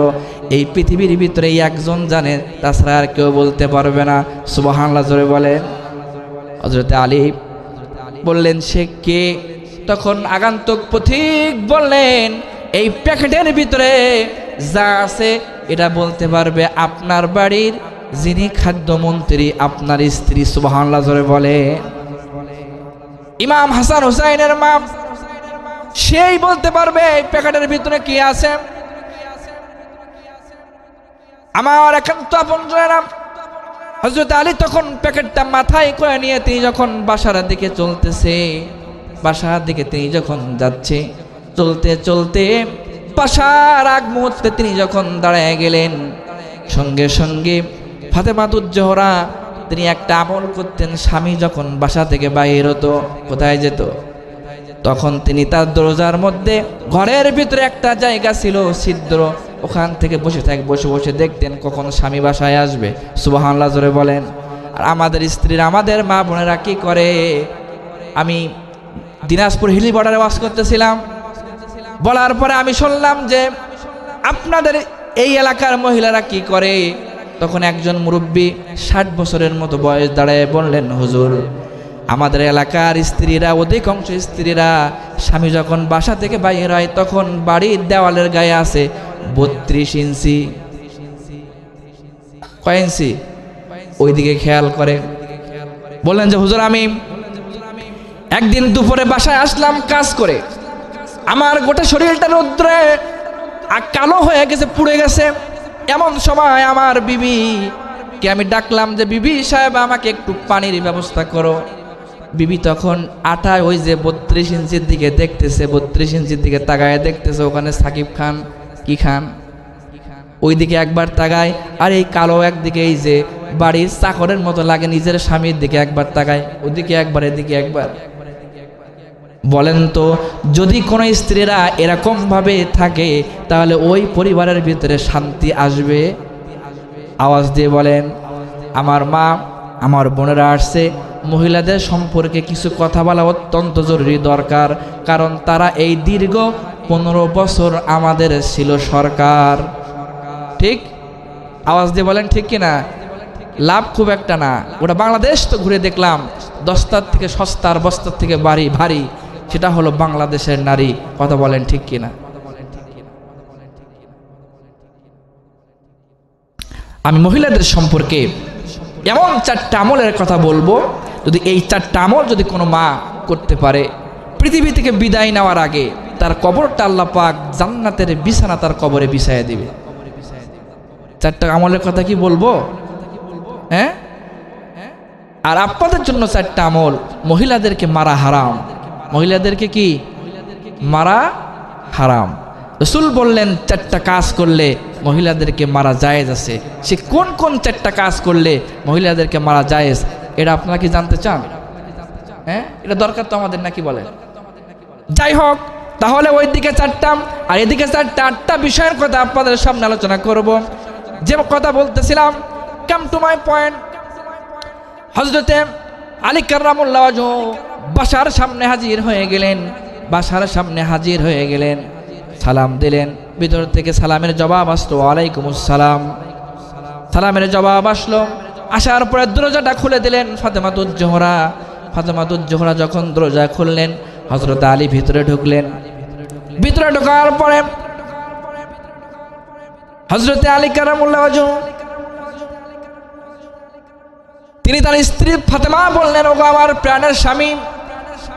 এই পৃথিবীর ভিতরে একজন জানে, তাছাড়া আর কেউ বলতে পারবে না। সুবহানাল্লাহ, জোরে বলেন। হযরত আলী বললেন, সে কে? তখন আগন্তুক পথিক বললেন, এই প্যাকেটের ভিতরে যা আছে এটা বলতে পারবে আপনার বাড়ির যিনি খাদ্যমন্ত্রী, আপনার স্ত্রী। সুবহানাল্লাহ, জোরে বলে। ইমাম হাসান হুসাইনের মা, সেই বলতে পারবে এই প্যাকেটের ভিতরে কি আছে। আমার একান্ত আপনজনেরা, হযরত আলী তখন প্যাকেটটা মাথায় করে নিয়ে তিনি যখন বাসার দিকে চলতেছে, বাসার দিকে তিনি যখন যাচ্ছে, চলতে চলতে বাসার আগ মুহূর্তে তিনি যখন দাঁড়ায় গেলেন, সঙ্গে সঙ্গে ফাতেমাতুজ জোহরা তিনি একটা আমল করতেন। স্বামী যখন বাসা থেকে বাইর হতো, কোথায় যেত, তখন তিনি তার দরজার মধ্যে ঘরের ভিতরে একটা জায়গা ছিল ছিদ্র, ওখান থেকে বসে বসে দেখতেন কখন স্বামী বাসায় আসবে। সুবহানাল্লাহ, জোরে বলেন। আর আমাদের স্ত্রীরা, আমাদের মা বোনেরা কি করে? আমি দিনাজপুর হিলি বর্ডারে ওয়াজ করতেছিলাম, বলার পরে আমি শুনলাম যে আপনাদের এই এলাকার মহিলারা কি করে। তখন একজন মুরব্বী 60 বছরের মতো বয়স দাঁড়ায় বললেন, হুজুর আমাদের এলাকার স্ত্রীরা, অধিকাংশ স্ত্রীরা স্বামী যখন বাসা থেকে বাইর হয় তখন বাড়ির দেওয়ালের গায়ে আছে 32 ইঞ্চি। কয় ইঞ্চি? ওইদিকে খেয়াল করে। বললেন যে হুজুর আমি একদিন দুপুরে বাসায় আসলাম কাজ করে, আমার গোটা শরীরটা রৌদ্রে কালো হয়ে গেছে, পুড়ে গেছে। এমন সময় আমার বিবিকে আমি ডাকলাম যে বিবি সাহেব আমাকে একটু পানির ব্যবস্থা করো। বিবি তখন আটায় ওই যে 32 ইঞ্চির দিকে দেখতেছে, 32 ইঞ্চির দিকে তাকায় দেখতেছে ওখানে সাকিব খান, কি খান, ওইদিকে একবার তাকায়, আর এই কালো একদিকে এই যে বাড়ির চাকরের মতো লাগে নিজের স্বামীর দিকে একবার তাকায়, ওদিকে একবার এদিকে একবার। বলেন তো যদি কোনো স্ত্রীরা এরকম ভাবে থাকে তাহলে ওই পরিবারের ভিতরে শান্তি আসবে? আওয়াজ দিয়ে বলেন। আমার মা, আমার বোনেরা আসছে, মহিলাদের সম্পর্কে কিছু কথা বলা অত্যন্ত জরুরি দরকার, কারণ তারা এই দীর্ঘ 15 বছর আমাদের ছিল সরকার। ঠিক? আওয়াজ দিয়ে বলেন ঠিক কিনা? লাভ খুব একটা না, ওটা বাংলাদেশ তো ঘুরে দেখলাম, দস্তার থেকে সস্তার, বস্তার থেকে ভারী, সেটা হলো বাংলাদেশের নারী। কথা বলেন ঠিক কিনা? আমি মহিলাদের সম্পর্কে এমন 4টা আমলের কথা বলবো, যদি এই 4টা আমল যদি কোনো মা করতে পারে, পৃথিবী থেকে বিদায় নেওয়ার আগে তার কবরটা আল্লাহ পাক জান্নাতের বিছানা তার কবরে বিছায়া দিবে। 4টা আমলের কথা কি বলবো? হ্যাঁ, আর আপনাদের জন্য 4টা আমল। মহিলাদেরকে মারা হারাম। মহিলাদেরকে কি মারা হারাম। রাসূল বললেন 4টা কাজ করলে মহিলাদেরকে মারা জায়েজ আছে। সে কোন কোন 4টা কাজ করলে মহিলাদেরকে মারা জায়েজ, এটা আপনারা কি জানতে চান? হ্যাঁ, এটা দরকার তো আমাদের, নাকি বলে? যাই হোক, তাহলে ওই দিকে 4টা আর এদিকে 4টা, 8টা বিষয়ের কথা আপনাদের সামনে আলোচনা করব। যে কথা বলতেছিলাম, কাম টু মাই পয়েন্ট। হযরতে আলী কাররামুল্লাহ ওয়াজহু বাসার সামনে হাজির হয়ে গেলেন। বাসার সামনে হাজির হয়ে গেলেন, সালাম দিলেন। ভিতর থেকে সালামের জবাব আসলো, ওয়ালাইকুমুস সালাম। সালামের জবাব আসলো। আসার পরে দরজাটা খুলে দিলেন ফাতেমাতুজ জোহরা। ফাতেমাতুজ জোহরা যখন দরজা খুললেন, হযরত আলী ভিতরে ঢুকলেন। ভিতরে ঢোকার পরে হযরতে আলী কাররামুল্লাহ ওয়াজহু তিনি তার স্ত্রী ফাতেমা বললেন, ওগো আমার প্রাণের স্বামী,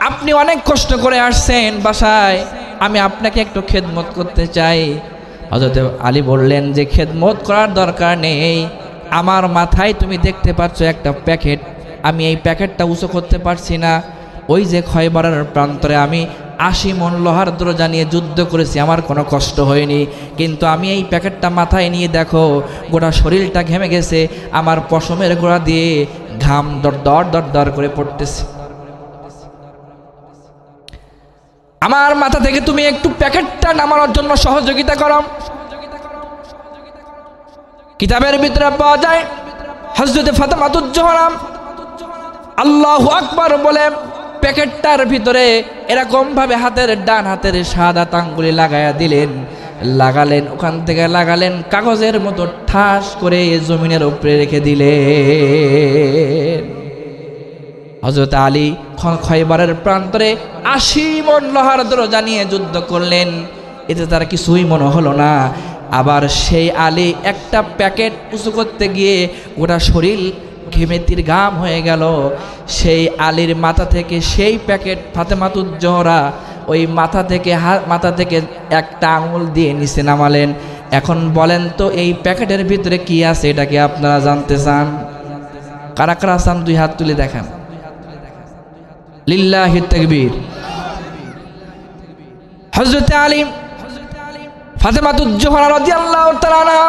আপনি অনেক কষ্ট করে আসছেন বাসায়, আমি আপনাকে একটু খেদমত করতে চাই। হযরত আলী বললেন যে খেদমত করার দরকার নেই, আমার মাথায় তুমি দেখতে পাচ্ছ একটা প্যাকেট, আমি এই প্যাকেটটা উঁচু করতে পারছি না। ওই যে খয়বরের প্রান্তরে আমি 80 মণ লোহার দরজা নিয়ে যুদ্ধ করেছি, আমার কোনো কষ্ট হয়নি, কিন্তু আমি এই প্যাকেটটা মাথায় নিয়ে দেখো গোটা শরীরটা ঘেমে গেছে, আমার পশমের গোড়া দিয়ে ঘাম দর দর দর দর করে পড়তেছে। আমার মাথা থেকে তুমি একটু প্যাকেটটা নামানোর জন্য সহযোগিতা করো। কিতাবের ভিতরে পাওয়া যায় হযরতে ফাতেমাতুজ জোহরা আল্লাহু আকবার বলে প্যাকেটটার ভিতরে এরকম ভাবে হাতের ডান হাতের সাদা আঙ্গুলে লাগায়া দিলেন। লাগালেন, ওখান থেকে লাগালেন, কাগজের মতো ঠাস করে জমিনের উপরে রেখে দিলেন। হযরত আলী খয়বরের প্রান্তরে 80 মণ লোহার দরজা নিয়ে যুদ্ধ করলেন, এতে তার কিছুই মনে হলো না। আবার সেই আলী একটা প্যাকেট উঁচু করতে গিয়ে গোটা শরীর ঘেমে তিরঘাম হয়ে গেল। সেই আলীর মাথা থেকে সেই প্যাকেট ফাতেমাতুজ জোহরা ওই মাথা থেকে একটা আঙুল দিয়ে নিচে নামালেন। এখন বলেন তো এই প্যাকেটের ভিতরে কি আছে, এটা কি আপনারা জানতে চান? কারা কারা চান 2 হাত তুলে দেখান। লিল্লাহি তাকবীর। হযরত আলী ফাতেমাতুজ জোহরা রাদিয়াল্লাহু তাআলা আনহা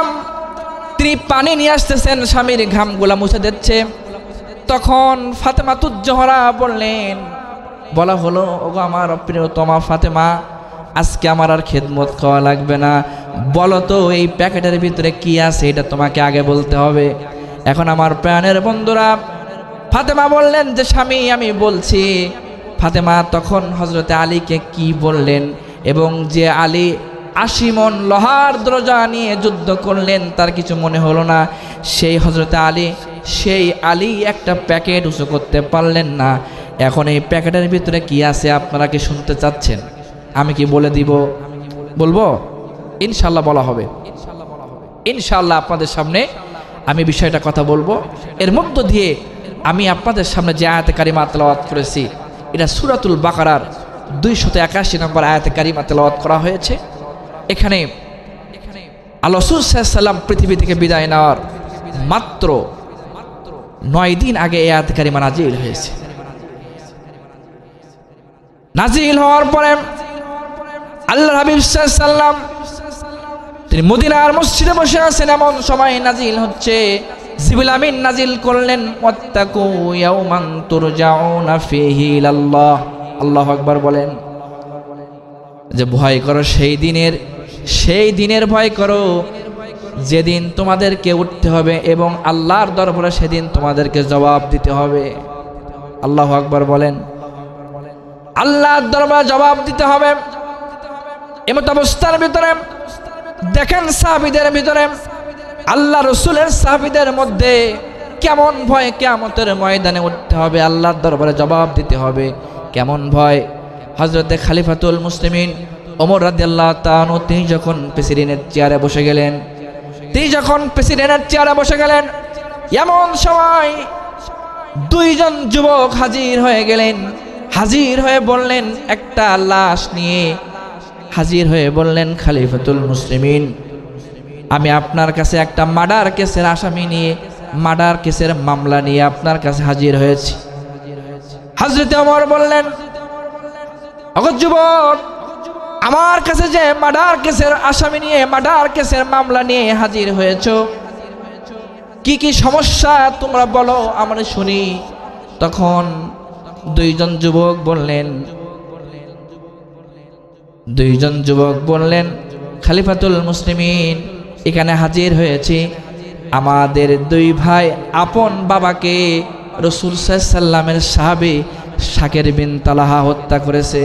তিনি পানি নিয়ে আসতেছেন, স্বামীর ঘামগুলা মুছে দিচ্ছে। তখন ফাতেমাতুজ জোহরা বললেন, বলা হলো, ওগো আমার প্রিয়তমা ফাতেমা, আজকে আমার আর খেদমত খাওয়া লাগবে না, বলো তো এই প্যাকেটের ভিতরে কি আছে, এটা তোমাকে আগে বলতে হবে। এখন আমার প্রাণের বন্ধুরা, ফাতেমা বললেন যে স্বামী আমি বলছি। ফাতেমা তখন হযরতে আলীকে কি বললেন, এবং যে আলী 80 মণ লোহার দরজা নিয়ে যুদ্ধ করলেন তার কিছু মনে হলো না। সেই আলী একটা প্যাকেট উঁচু করতে পারলেন না। এখন এই প্যাকেটের ভিতরে কি আছে আপনারা কি শুনতে চাচ্ছেন? আমি কি বলে দিব? বলবো? ইনশাল্লাহ বলা হবে। ইনশাল্লাহ আপনাদের সামনে আমি বিষয়টা কথা বলবো। এর মধ্য দিয়ে আমি আপনাদের সামনে যে আয়াতে কারিমা তেলাওয়াত করেছি, এটা সূরাতুল বাকারার 281 নম্বর আয়াতে কারিমা তেলাওয়াত করা হয়েছে। এখানে আল্লাহ রাসূল সাল্লাল্লাহু আলাইহি ওয়াসাল্লাম পৃথিবী থেকে বিদায় নেওয়ার মাত্র 9 দিন আগে এই আয়াত কারিমা নাজিল হয়েছে। নাজিল হওয়ার পরে আল্লাহর হাবিব সাল্লাল্লাহু আলাইহি ওয়াসাল্লাম তিনি মদিনার মসজিদে বসে আছেন, এমন সময় নাজিল হচ্ছে, জিবরিল আমিন নাজিল করলেন, ওয়াত্তাকু ইয়াওমান তুরজাউনা ফীহি ইলাল্লাহ। আল্লাহু আকবার বলেন, যে ভয় করো সেই দিনের ভয় করো যেদিন তোমাদেরকে উঠতে হবে এবং আল্লাহর দরবারে সেদিন তোমাদেরকে জবাব দিতে হবে। আল্লাহু আকবার বলেন, আল্লাহর দরবারে জবাব দিতে হবে। এমত অবস্থার ভিতরে দেখেন সাহাবীদের ভিতরে আল্লাহ রাসূলের সাহাবীদের মধ্যে কেমন ভয়, কিয়ামতের ময়দানে উঠতে হবে, আল্লাহর দরবারে জবাব দিতে হবে, কেমন ভয়। হযরতে খলিফাতুল মুসলিমিন ওমর রাদিয়াল্লাহু তাআলা আনহু তিনি যখন প্রেসিডেন্টের চেয়ারে বসে গেলেন, এমন সময় 2 জন যুবক হাজির হয়ে গেলেন। হাজির হয়ে বললেন, একটা লাশ নিয়ে হাজির হয়ে বললেন, খলিফাতুল মুসলিমিন, আমি আপনার কাছে একটা মার্ডার কেসের আসামি নিয়ে মার্ডার কেসের মামলা নিয়ে আপনার কাছে হাজির হয়েছি। হযরত ওমর বললেন, ওগো যুবক, আমার কাছে যে মার্ডার কেসের আসামি নিয়ে মার্ডার কেসের মামলা নিয়ে হাজির হয়েছো, কি কি সমস্যা তোমরা বলো আমরা শুনি। তখন দুইজন যুবক বললেন, খলিফাতুল মুসলিমিন, এখানে হাজির হয়েছি আমাদের দুই ভাই আপন বাবাকে রাসূল সাল্লাল্লাহু আলাইহি সাল্লামের সাহাবী শাকের বিন তালহা হত্যা করেছে।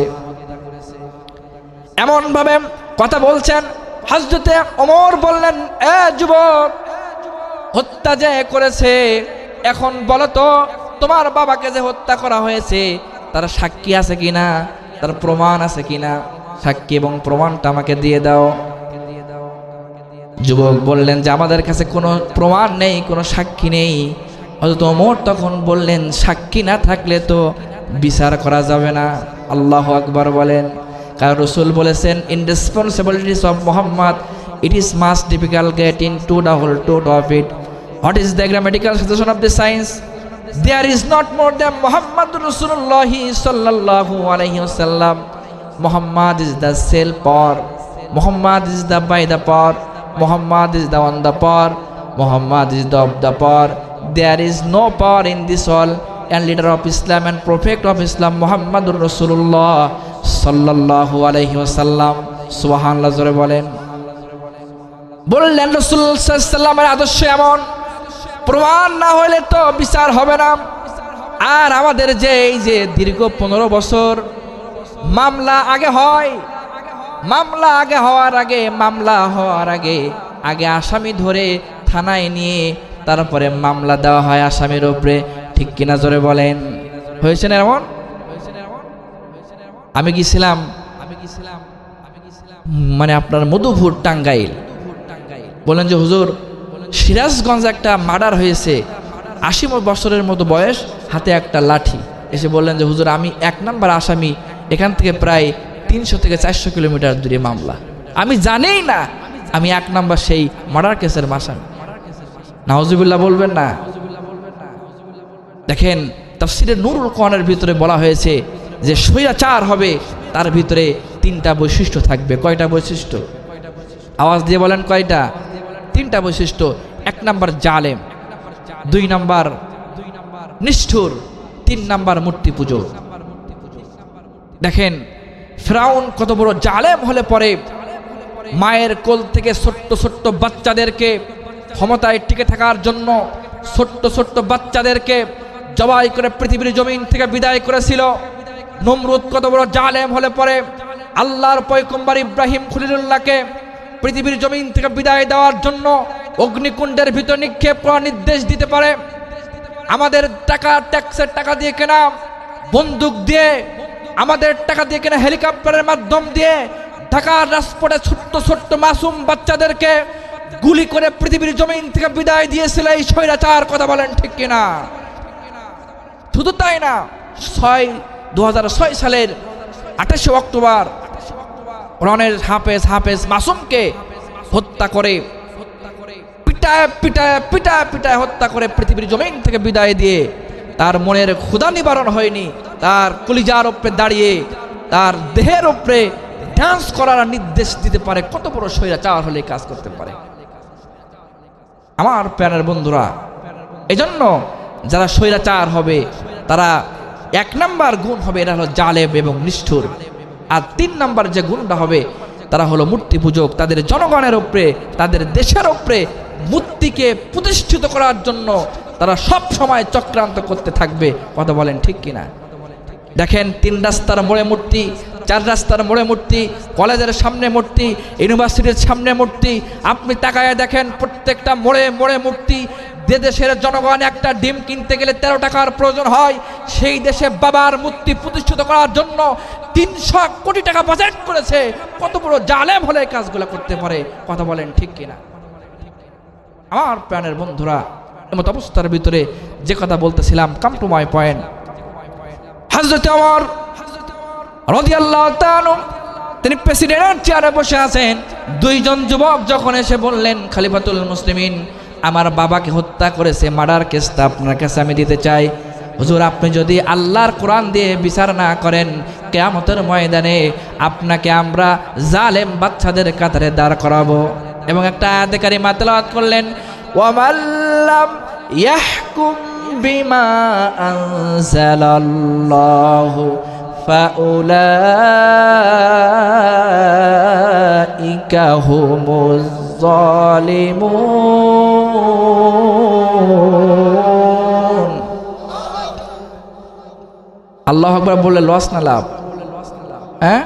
এমন ভাবে কথা বলছেন। হযরতে ওমর বললেন, এ যুবক, হত্যা যে করেছে, এখন বলো তো তোমার বাবাকে যে হত্যা করা হয়েছে তার সাক্ষী আছে কিনা, তার প্রমাণ আছে কিনা, সাক্ষী এবং প্রমাণটা আমাকে দিয়ে দাও। যুবক বললেন যে আমাদের কাছে কোনো প্রমাণ নেই, কোনো সাক্ষী নেই। হযরত ওমর তখন বললেন, সাক্ষী না থাকলে তো বিচার করা যাবে না। আল্লাহু আকবার বলেন। কারণ রাসূল বলেছেন, in responsibilities of Muhammad it is most difficult getting to the whole truth of it. What is the grammatical suggestion of the science? There is not more than Muhammad Rasulullah sallallahu alaihi wasallam. Muhammad is the self power. Muhammad is the by the power. Muhammad is the on the power. Muhammad is the of the power. There is no power in this world. And leader of Islam and prophet of Islam, Muhammad Rasulullah sallallahu alaihi wasallam. Subhanallah জোরে বলেন। বললেন রাসূল সাল্লাল্লাহু আলাইহি ওয়াসাল্লামের আদর্শ এমন, প্রমাণ না হলে তো বিচার হবে না। আর আমাদের যে এই যে দীর্ঘ 15 বছর মামলা হওয়ার আগে আসামি ধরে থানায় নিয়ে তারপরে মামলা দেওয়া হয় আসামির উপরে, ঠিক কিনা জোরে বলেন। হয়েছে না এমন? আমি গেছিলাম মানে আপনার মধুপুর টাঙ্গাইল। বলেন যে হুজুর, সিরাজগঞ্জ একটা মার্ডার হয়েছে, 80 বছরের মতো বয়স, হাতে একটা লাঠি। এসে বললেন যে হুজুর, আমি 1 নাম্বার আসামি, এখান থেকে প্রায় 300 থেকে 400 কিলোমিটার দূরে মামলা, আমি জানিই না আমি 1 নাম্বার সেই মার্ডার কেসের আসামি। নাউজুবিল্লাহ বলবেন না। দেখেন তাফসীরে নুরুল কোরআনের ভিতরে বলা হয়েছে যে স্বৈরাচার হবে, তার ভিতরে 3টা বৈশিষ্ট্য থাকবে। কয়টা বৈশিষ্ট্য? আওয়াজ দিয়ে বলেন কয়টা? 3টা বৈশিষ্ট্য। 1 নাম্বার জালেম, 2 নাম্বার নিষ্ঠুর, 3 নাম্বার মূর্তি পুজো। দেখেন ফিরআউন কত বড় জালেম হলে পরে মায়ের কোল থেকে ছোট্ট ছোট্ট বাচ্চাদেরকে ক্ষমতায় টিকে থাকার জন্য ছোট্ট বাচ্চাদেরকে জবাই করে পৃথিবীর জমিন থেকে বিদায় করেছিল। নমরুদ কত বড় জালেম হলে পরে আল্লাহর পয়গম্বর ইব্রাহিম খলিলুল্লাহকে পৃথিবীর জমিন থেকে বিদায় দেওয়ার জন্য অগ্নিকুণ্ডের ভিতর নিক্ষেপ করার নির্দেশ দিতে পারে। আমাদের টাকা, ট্যাক্সের টাকা দিয়ে কেনা বন্দুক দিয়ে, আমাদের টাকা দিয়ে কেনা হেলিকপ্টারের মাধ্যম দিয়ে ঢাকার রাজপথে ছোট্ট মাসুম বাচ্চাদেরকে গুলি করে পৃথিবীর জমিন থেকে বিদায় দিয়েছিল এই স্বৈরাচার। কথা বলেন ঠিক কিনা? শুধু তাই না, 2006 সালের 28 অক্টোবর কোরআনের হাফেজ মাসুমকে হত্যা করে পিটায় হত্যা করে পৃথিবীর জমিন থেকে বিদায় দিয়ে তার মনের ক্ষুধা নিবারণ হয়নি, তার কলিজার উপরে দাঁড়িয়ে তার দেহের উপরে ডান্স করার নির্দেশ দিতে পারে। কত বড় স্বৈরাচার হলে কাজ করতে পারে আমার প্রাণের বন্ধুরা। এজন্য যারা স্বৈরাচার হবে তারা 1 নাম্বার গুণ হবে, এরা হলো জালেম এবং নিষ্ঠুর। আর 3 নাম্বার যে গুণটা হবে, তারা হলো মূর্তি পূজক। তাদের জনগণের উপরে, তাদের দেশের উপরে মূর্তিকে প্রতিষ্ঠিত করার জন্য তারা সব সময় চক্রান্ত করতে থাকবে। কথা বলেন ঠিক কিনা? দেখেন 3 রাস্তার মোড়ে মূর্তি, 4 রাস্তার মোড়ে মূর্তি, কলেজের সামনে মূর্তি, ইউনিভার্সিটির সামনে মূর্তি। আপনি তাকায় দেখেন প্রত্যেকটা মোড়ে মূর্তি। যে দেশের জনগণ একটা ডিম কিনতে গেলে 13 টাকার প্রয়োজন হয়, সেই দেশে বাবার মূর্তি প্রতিষ্ঠিত করার জন্য 300 কোটি টাকা বাজেট করেছে। কত বড় জালেম হলে এই কাজগুলো করতে পারে? কথা বলেন ঠিক কিনা? আমার প্রাণের বন্ধুরা, এমত অবস্থার ভিতরে যে কথা বলতেছিলাম, কাম টু মাই পয়েন্ট। হযরত ওমর রাদিয়াল্লাহু তাআলা তিনি প্রেসিডেন্টের চেয়ারে বসে আছেন। 2 জন যুবক যখন এসে বললেন, খলিফাতুল মুসলিমিন, আমার বাবাকে হত্যা করেছে, মার্ডার কেসটা আপনার কাছে আমি দিতে চাই। হুজুর আপনি যদি আল্লাহর কোরআন দিয়ে বিচার না করেন, কিয়ামতের ময়দানে আপনাকে আমরা জালেম বাচ্চাদের কাতারে দাঁড় করাবো। এবং একটা আয়াতে কারিমা তেলাওয়াত করলেন, ওয়ামাল্লাম ইয়াহকুম বিমা আনজালাল্লাহু ফাউলাইকা হুমুজ জালিমুন। আল্লাহু আকবার বললে লস না লাভ? হ্যাঁ,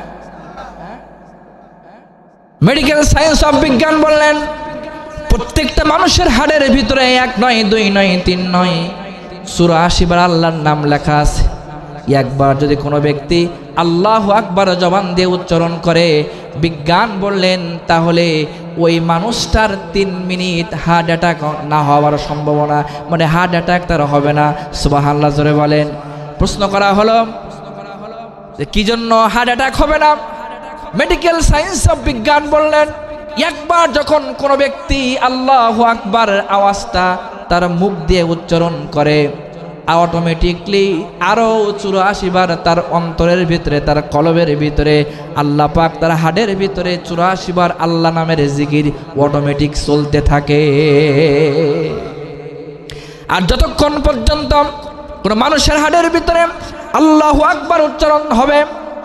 মেডিকেল সায়েন্স অফ বিজ্ঞান বললেন প্রত্যেকটা মানুষের হাড়ের ভিতরে 1 নয় 2 নয় 3 নয় 84 বার আল্লাহর নাম লেখা আছে। একবার যদি কোনো ব্যক্তি আল্লাহু আকবার জবান দিয়ে উচ্চারণ করে, বিজ্ঞান বললেন তাহলে ওই মানুষটার 3 মিনিট হার্ট অ্যাটাক না হওয়ার সম্ভাবনা, মানে হার্ট অ্যাটাক তার হবে না। সুবহানাল্লাহ জোরে বলেন। প্রশ্ন করা হলো যে কি জন্য হার্ট অ্যাটাক হবে না? মেডিকেল সায়েন্স অফ বিজ্ঞান বললেন একবার যখন কোনো ব্যক্তি আল্লাহু আকবার আওয়াজটা তার মুখ দিয়ে উচ্চারণ করে, অটোমেটিকলি আরও 84 বার তার অন্তরের ভিতরে, তার কলবের ভিতরে আল্লাহ পাক তার হাড়ের ভিতরে 84 বার আল্লাহ নামের জিকির অটোমেটিক চলতে থাকে। আর যতক্ষণ পর্যন্ত কোনো মানুষের হাড়ের ভিতরে আল্লাহু আকবার উচ্চারণ হবে,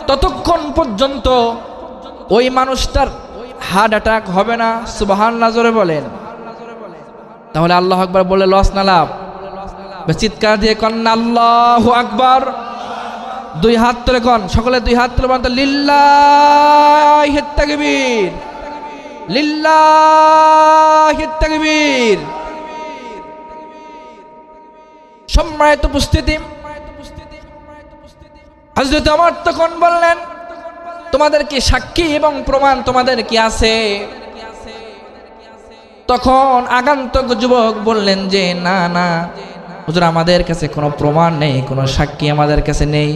ততক্ষণ পর্যন্ত ওই মানুষটার হার্ট অ্যাটাক হবে না। সুবহানাল্লাহ জোরে বলেন। তাহলে আল্লাহু আকবার বলে লস না লাভ? চিৎকার দিয়ে কন না আল্লাহু আকবার। 2 হাত তুলে কন, সকলে 2 হাত তুলে বলেন লিল্লাহিত তাকবীর, লিল্লাহিত তাকবীর। সম্মানিত উপস্থিতি, হযরত ওমর তখন বললেন তোমাদের কি সাক্ষী এবং প্রমাণ তোমাদের কি আছে? তখন আগন্তুক যুবক বললেন যে না না হুজুর, আমাদের কাছে কোনো প্রমাণ নেই, কোনো সাক্ষী আমাদের কাছে নেই।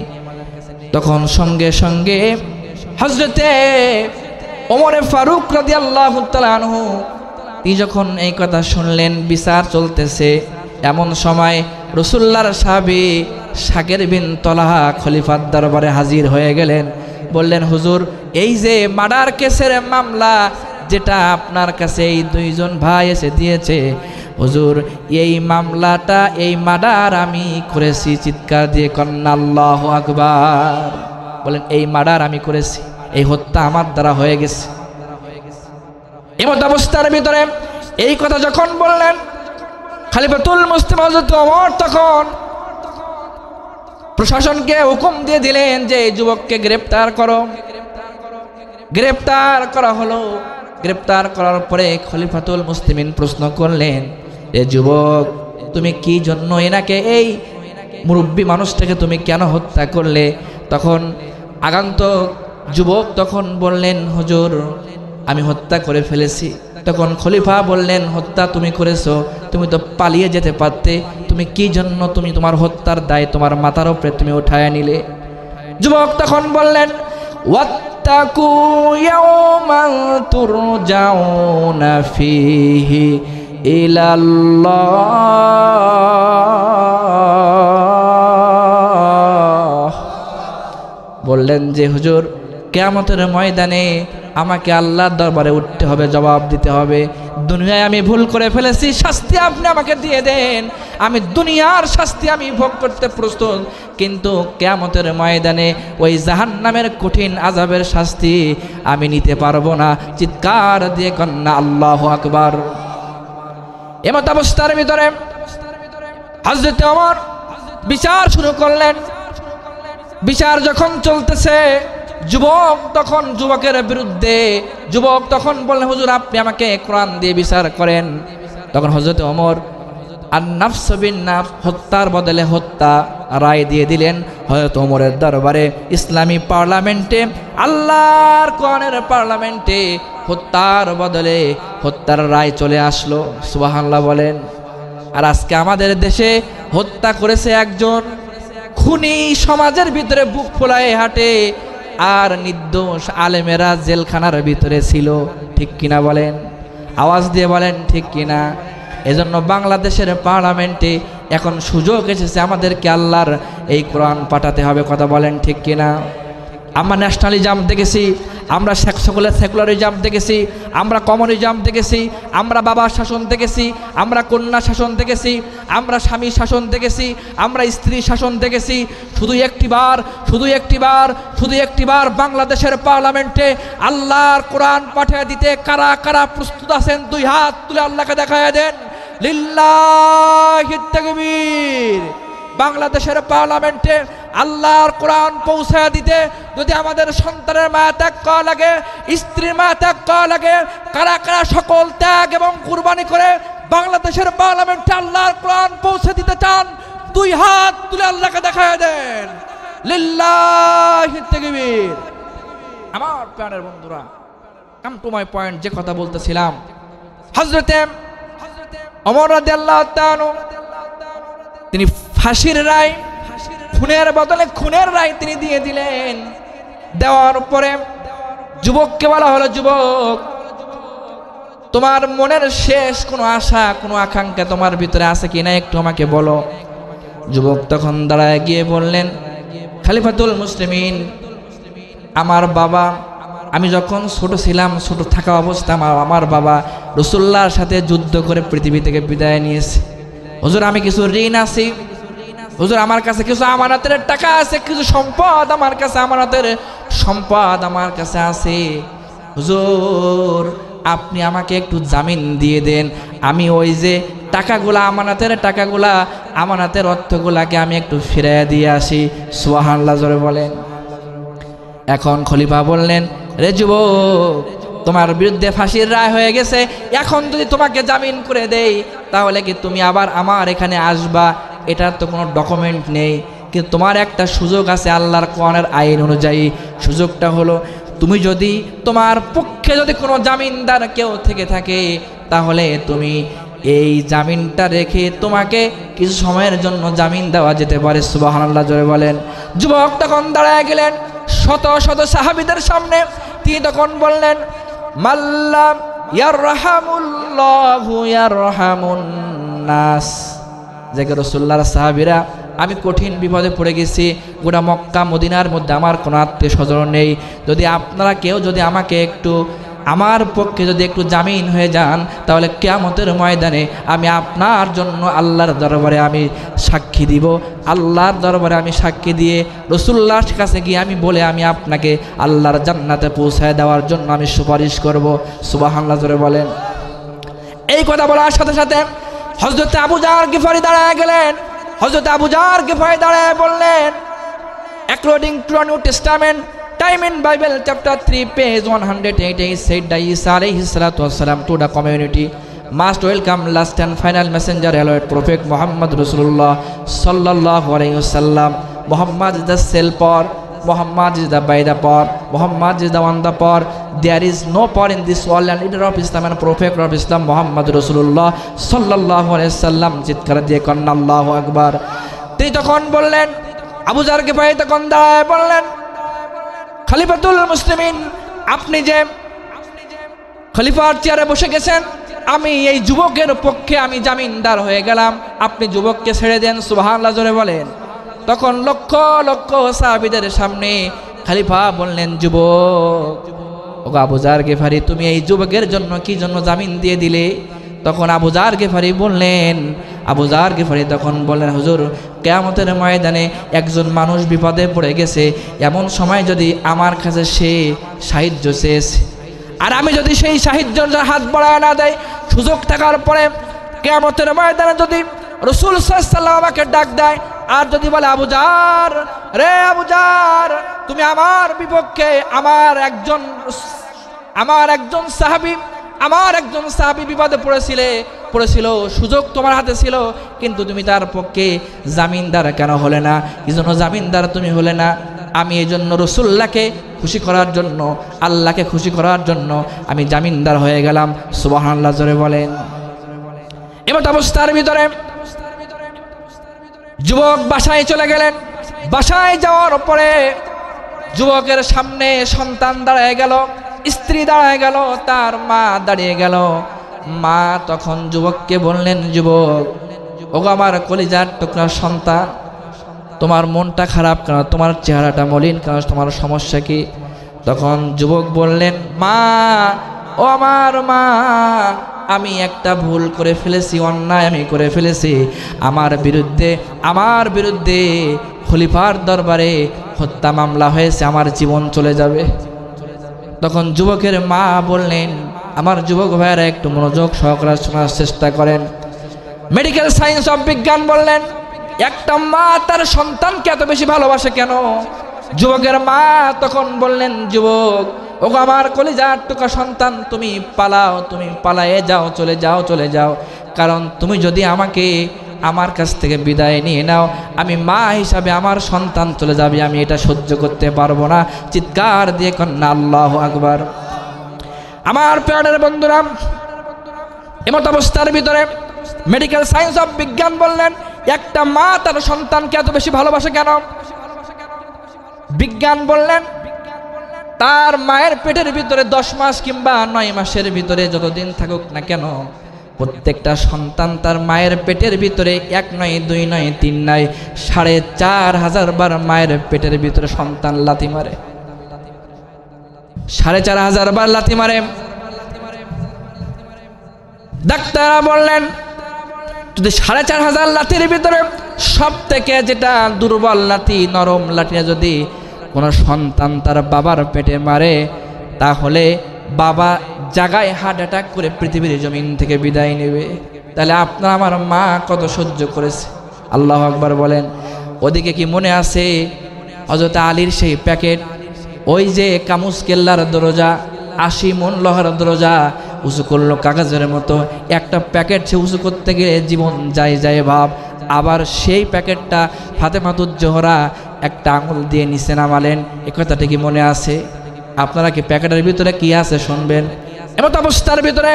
তখন সঙ্গে সঙ্গে হযরতে ওমরে ফারুক রাদিয়াল্লাহু তাআলা আনহু তিনি যখন এই কথা শুনলেন, বিচার চলতেছে, এমন সময় রাসূলুল্লাহর সাহাবী শাকের বিন তলহা খলিফার দরবারে হাজির হয়ে গেলেন। বললেন হুজুর, এই যে মার্ডার কেসের মামলা যেটা আপনার কাছে এই 2 জন ভাই এসে দিয়েছে, হুজুর এই মামলাটা, এই মার্ডার আমি করেছি। চিৎকার দিয়ে কন্না আল্লাহু আকবার। বলেন এই মার্ডার আমি করেছি, এই হত্যা আমার দ্বারা হয়ে গেছে। এমত অবস্থার ভিতরে এই কথা যখন বললেন খলিফাতুল মুসলিম হযরত ওমর তখন প্রশাসনকে হুকুম দিয়ে দিলেন যে এই যুবককে গ্রেফতার করো। গ্রেফতার করা হলো। গ্রেফতার করার পরে খলিফাতুল মুসলিমিন প্রশ্ন করলেন, এ যুবক তুমি কি জন্য এনাকে, এই মুরব্বী মানুষটাকে তুমি কেন হত্যা করলে? তখন আগন্তুক যুবক তখন বললেন হুজুর আমি হত্যা করে ফেলেছি। তখন খলিফা বললেন হত্যা তুমি করেছো, তুমি তো পালিয়ে যেতে পারতে, তুমি কি জন্য তুমি তোমার হত্যার দায় তোমার মাথার উপরে তুমি উঠায় নিলে? যুবক তখন বললেন ওয়াত্তাকু ইয়াওমান তুরজাউনা ফীহি ইলাল্লাহ। বললেন যে হুজুর কিয়ামতের ময়দানে আমাকে আল্লাহর দরবারে উঠতে হবে, জবাব দিতে হবে। দুনিয়ায় আমি ভুল করে ফেলেছি, শাস্তি আপনি আমাকে দিয়ে দেন, আমি দুনিয়ার শাস্তি আমি ভোগ করতে প্রস্তুত, কিন্তু কিয়ামতের ময়দানে ওই জাহান্নামের কঠিন আযাবের শাস্তি আমি নিতে পারবো না। চিৎকার দিয়ে কন্না আল্লাহু আকবার। এমত অবস্থার ভিতরে হযরত ওমর বিচার শুরু করলেন। বিচার যখন চলতেছে, যুবক তখন যুবকের বিরুদ্ধে, যুবক তখন বললেন হুজুর আপনি আমাকে কোরআন দিয়ে বিচার করেন। তখন হযরত ওমর আন-নাফস বিন-নাফস, হত্যার বদলে হত্যা রায় দিয়ে দিলেন। হযরত ওমরের দরবারে ইসলামী পার্লামেন্টে, আল্লাহর কোরআনের পার্লামেন্টে হত্যার বদলে হত্যার রায় চলে আসলো। সুবহানাল্লাহ বলেন। আর আজকে আমাদের দেশে হত্যা করেছে একজন, খুনি সমাজের ভিতরে বুক ফোলায় হাঁটে, আর নির্দোষ আলেমেরা জেলখানার ভিতরে ছিল। ঠিক কিনা বলেন? আওয়াজ দিয়ে বলেন ঠিক কিনা? এজন্য বাংলাদেশের পার্লামেন্টে এখন সুযোগ এসেছে আমাদেরকে আল্লাহর এই কোরআন পাঠাতে হবে। কথা বলেন ঠিক কিনা? আমরা ন্যাশনালিজম দেখেছি, আমরা সেকুলারিজম দেখেছি, আমরা কমিউনিজম দেখেছি, আমরা বাবা শাসন দেখেছি, আমরা কন্যা শাসন দেখেছি, আমরা স্বামী শাসন দেখেছি, আমরা স্ত্রী শাসন দেখেছি। শুধু একটিবার বাংলাদেশের পার্লামেন্টে আল্লাহর কোরআন পাঠিয়ে দিতে কারা কারা প্রস্তুত আছেন? দুই হাত তুলে আল্লাহকে দেখায় দেন। লিল্লাহিত তাকবীর। বাংলাদেশের পার্লামেন্টে আল্লাহর কোরআন পৌঁছায় দিতে যদি আমাদের সন্তানের মায়া ত্যাগ করা লাগে, স্ত্রীর মায়া ত্যাগ করা লাগে, কারা কারা সকল ত্যাগ এবং কুরবানি করে বাংলাদেশের পার্লামেন্টে আল্লাহর কোরআন পৌঁছে দিতে চান? দুই হাত তুলে আল্লাহকে দেখায় দেন। লিল্লাহিত তাকবীর। আমার প্রাণের বন্ধুরা, কাম টু মাই পয়েন্ট, যে কথা বলতেছিলাম, হযরতে ওমর রাদিয়াল্লাহু তাআলা তিনি ফাঁসির রায়, খুনের বদলে খুনের রায় তিনি দিয়ে দিলেন। দেওয়ার পরে যুবককে বলা হলো, যুবক, তোমার মনের শেষ কোনো আশা, কোনো আকাঙ্ক্ষা তোমার ভিতরে আছে কিনা একটু আমাকে বলো। যুবক তখন দাঁড়ায় গিয়ে বললেন, খলিফাতুল মুসলিমিন, আমার বাবা, আমি যখন ছোট ছিলাম, ছোট থাকা অবস্থা আমার বাবা রাসূলুল্লাহর সাথে যুদ্ধ করে পৃথিবী থেকে বিদায় নিয়েছে। হুজুর, আমি কিছু ঋণ আছি, হুজুর আমার কাছে কিছু আমানতের টাকা আছে, কিছু সম্পদ আমার কাছে, আমানতের সম্পদ আমার কাছে আছে। হুজুর, আপনি আমাকে একটু জামিন দিয়ে দেন, আমি ওই যে টাকাগুলা, আমানতের অর্থগুলাকে আমি একটু ফিরিয়ে দিয়ে আসি। সুবহানাল্লাহ জোরে বলেন। এখন খলিফা বললেন, রে যুবক, তোমার বিরুদ্ধে ফাঁসির রায় হয়ে গেছে, এখন যদি তোমাকে জামিন করে দেই তাহলে কি তুমি আবার আমার এখানে আসবা? এটার তো কোনো ডকুমেন্ট নেই, কিন্তু তোমার একটা সুযোগ আছে আল্লাহর কোরআনের আইন অনুযায়ী। সুযোগটা হলো, তুমি যদি তোমার পক্ষে যদি কোনো জামিনদার কেউ থেকে থাকে তাহলে তুমি এই জামিনটা রেখে তোমাকে কিছু সময়ের জন্য জামিন দেওয়া যেতে পারে। সুবহানাল্লাহ জোরে বলেন। যুবক তখন দাঁড়ায় গেলেন শত শত সাহাবীদের সামনে। তিনি তখন বললেন, মাল্লাম ইয়ারহামুল্লাহু ইয়ারহামুন নাস। যে রাসূলুল্লাহর সাহাবীরা, আমি কঠিন বিপদে পড়ে গেছি, গোটা মক্কা মদিনার মধ্যে আমার কোনো আত্মীয় স্বজন নেই, যদি আপনারা কেউ যদি আমাকে একটু, আমার পক্ষে যদি একটু জামিন হয়ে যান তাহলে কিয়ামতের ময়দানে আমি আপনার জন্য আল্লাহর দরবারে আমি সাক্ষী দিব। আল্লাহর দরবারে আমি সাক্ষী দিয়ে রাসূলুল্লাহর কাছে গিয়ে আমি বলে আমি আপনাকে আল্লাহর জান্নাতে পৌঁছায় দেওয়ার জন্য আমি সুপারিশ করব। সুবহানাল্লাহ জোরে বলেন। এই কথা বলার সাথে সাথে হযরত আবু জার গিফারি দাঁড়ায় গেলেন। হযরত আবু জার গিফারি দাঁড়ায় বললেন, according to new testament, time in Bible chapter 3 page 188 said that Isa alayhi salatu wassalam to the community must welcome last and final messenger alert prophet Muhammad Rasulullah sallallahu alayhi wasallam. Muhammad is the self-power, Muhammad is the by the power, Muhammad is the one the power. There is no power in this world and leader of Islam and prophet of Islam Muhammad Rasulullah sallallahu alayhi wasallam. চিৎকার দিয়ে কন্না আল্লাহু আকবার। তিনি তখন বললেন, আবু জারকে পাই তখন দাঁড়ায় বললেন, খলিফাতুল মুসলিমিন, আপনি যে খলিফার চেয়ারে বসে গেছেন, আমি এই যুবকের পক্ষে আমি জামিনদার হয়ে গেলাম, আপনি যুবককে ছেড়ে দেন। সুবহানাল্লাহ জোরে বলেন। তখন লক্ষ লক্ষ সাহাবীদের সামনে খলিফা বললেন, যুবক, ও আবু জার গিফারি, তুমি এই যুবকের জন্য কি জন্য জামিন দিয়ে দিলে? তখন আবু জার গিফারি তখন বললেন, হুজুর, কিয়ামতের ময়দানে একজন মানুষ বিপদে পড়ে গেছে, এমন সময় যদি আমার কাছে সে সাহায্য চেয়েছে আর আমি যদি সেই সাহায্যের হাত বাড়ায় না দেয়, সুযোগ থাকার পরে কিয়ামতের ময়দানে যদি রাসূল সাল্লাল্লাহু আলাইহি ওয়াসাল্লাম আমাকে ডাক দেয় আর যদি বলে, আবু জার, রে আবু জার, তুমি আমার বিপক্ষে আমার একজন সাহাবী বিপদে পড়েছিল, সুযোগ তোমার হাতে ছিল, কিন্তু তুমি তার পক্ষে জামিনদার কেন হলে না? কি জন্য জামিনদার তুমি হলে না? আমি এই জন্য রাসূলুল্লাহকে খুশি করার জন্য, আল্লাহকে খুশি করার জন্য আমি জামিনদার হয়ে গেলাম। সুবহানাল্লাহ জোরে বলেন। এমন অবস্থার ভিতরে যুবক বাসায় চলে গেলেন। বাসায় যাওয়ার পরে যুবকের সামনে সন্তান দাঁড়ায় গেল, স্ত্রী দাঁড়ায় গেল, তার মা দাঁড়িয়ে গেল। মা তখন যুবককে বললেন, যুবক, ওগো আমার কলিজার টুকরা সন্তান, তোমার মনটা খারাপ কেন, তোমার চেহারাটা মলিন কেন, তোমার সমস্যা কি? তখন যুবক বললেন, মা, ও আমার মা, আমি একটা ভুল করে ফেলেছি, অন্যায় আমি করে ফেলেছি। আমার বিরুদ্ধে খলিফার দরবারে হত্যা মামলা হয়েছে, আমার জীবন চলে যাবে। তখন যুবকের মা বললেন, আমার যুবক ভাইয়েরা একটু মনোযোগ সহকারে শোনার চেষ্টা করেন। মেডিকেল সায়েন্স অফ বিজ্ঞান বললেন, একটা মা তার সন্তানকে এত বেশি ভালোবাসে কেন? যুবকের মা তখন বললেন, যুবক, ওগো আমার কলিজার টুকরা সন্তান, তুমি পালাও, তুমি পালায়ে যাও, চলে যাও। কারণ তুমি যদি আমাকে আমার কাছ থেকে বিদায় নিয়ে নাও, আমি মা হিসাবে আমার সন্তান চলে যাবে, আমি এটা সহ্য করতে পারবো না। চিৎকার দিয়ে কন্যা আল্লাহু আকবার। আমার প্রাণের বন্ধুরা, এমত অবস্থার ভিতরে মেডিকেল সায়েন্স অফ বিজ্ঞান বললেন, একটা মা তার সন্তানকে এত বেশি ভালোবাসে কেন? বিজ্ঞান বললেন, তার মায়ের পেটের ভিতরে 10 মাস কিংবা 9 মাসের ভিতরে যতদিন থাকুক না কেন, প্রত্যেকটা সন্তান তার মায়ের পেটের ভিতরে 1 নয়, 2 নয়, 3 নয়, 4500 বার মায়ের পেটের ভিতরে সন্তান লাথি মারে। 4500 বার লাথি মারে। ডাক্তাররা বললেন, যদি 4500 লাথির ভিতরে সব থেকে যেটা দুর্বল লাথি, নরম লাঠিটা যদি কোনো সন্তান তার বাবার পেটে মারে, তাহলে বাবা জাগায় হার্ট অ্যাটাক করে পৃথিবীর জমিন থেকে বিদায় নেবে। তাহলে আপনার আমার মা কত সহ্য করেছে, আল্লাহু আকবার বলেন। ওদিকে কি মনে আছে হযরত আলীর সেই প্যাকেট, ওই যে কামুস কেল্লার দরজা, 80 মন লোহার দরজা উঁচু করলো কাগজের মতো, একটা প্যাকেট সে উঁচু করতে গেলে জীবন যায় ভাব। আবার সেই প্যাকেটটা ফাতেমাতুজ জোহরা একটা আঙুল দিয়ে নিচে নামালেন, এ কথাটা কি মনে আছে? আপনারা কি প্যাকেটের ভিতরে কি আছে শুনবেন? এমত অবস্থার ভিতরে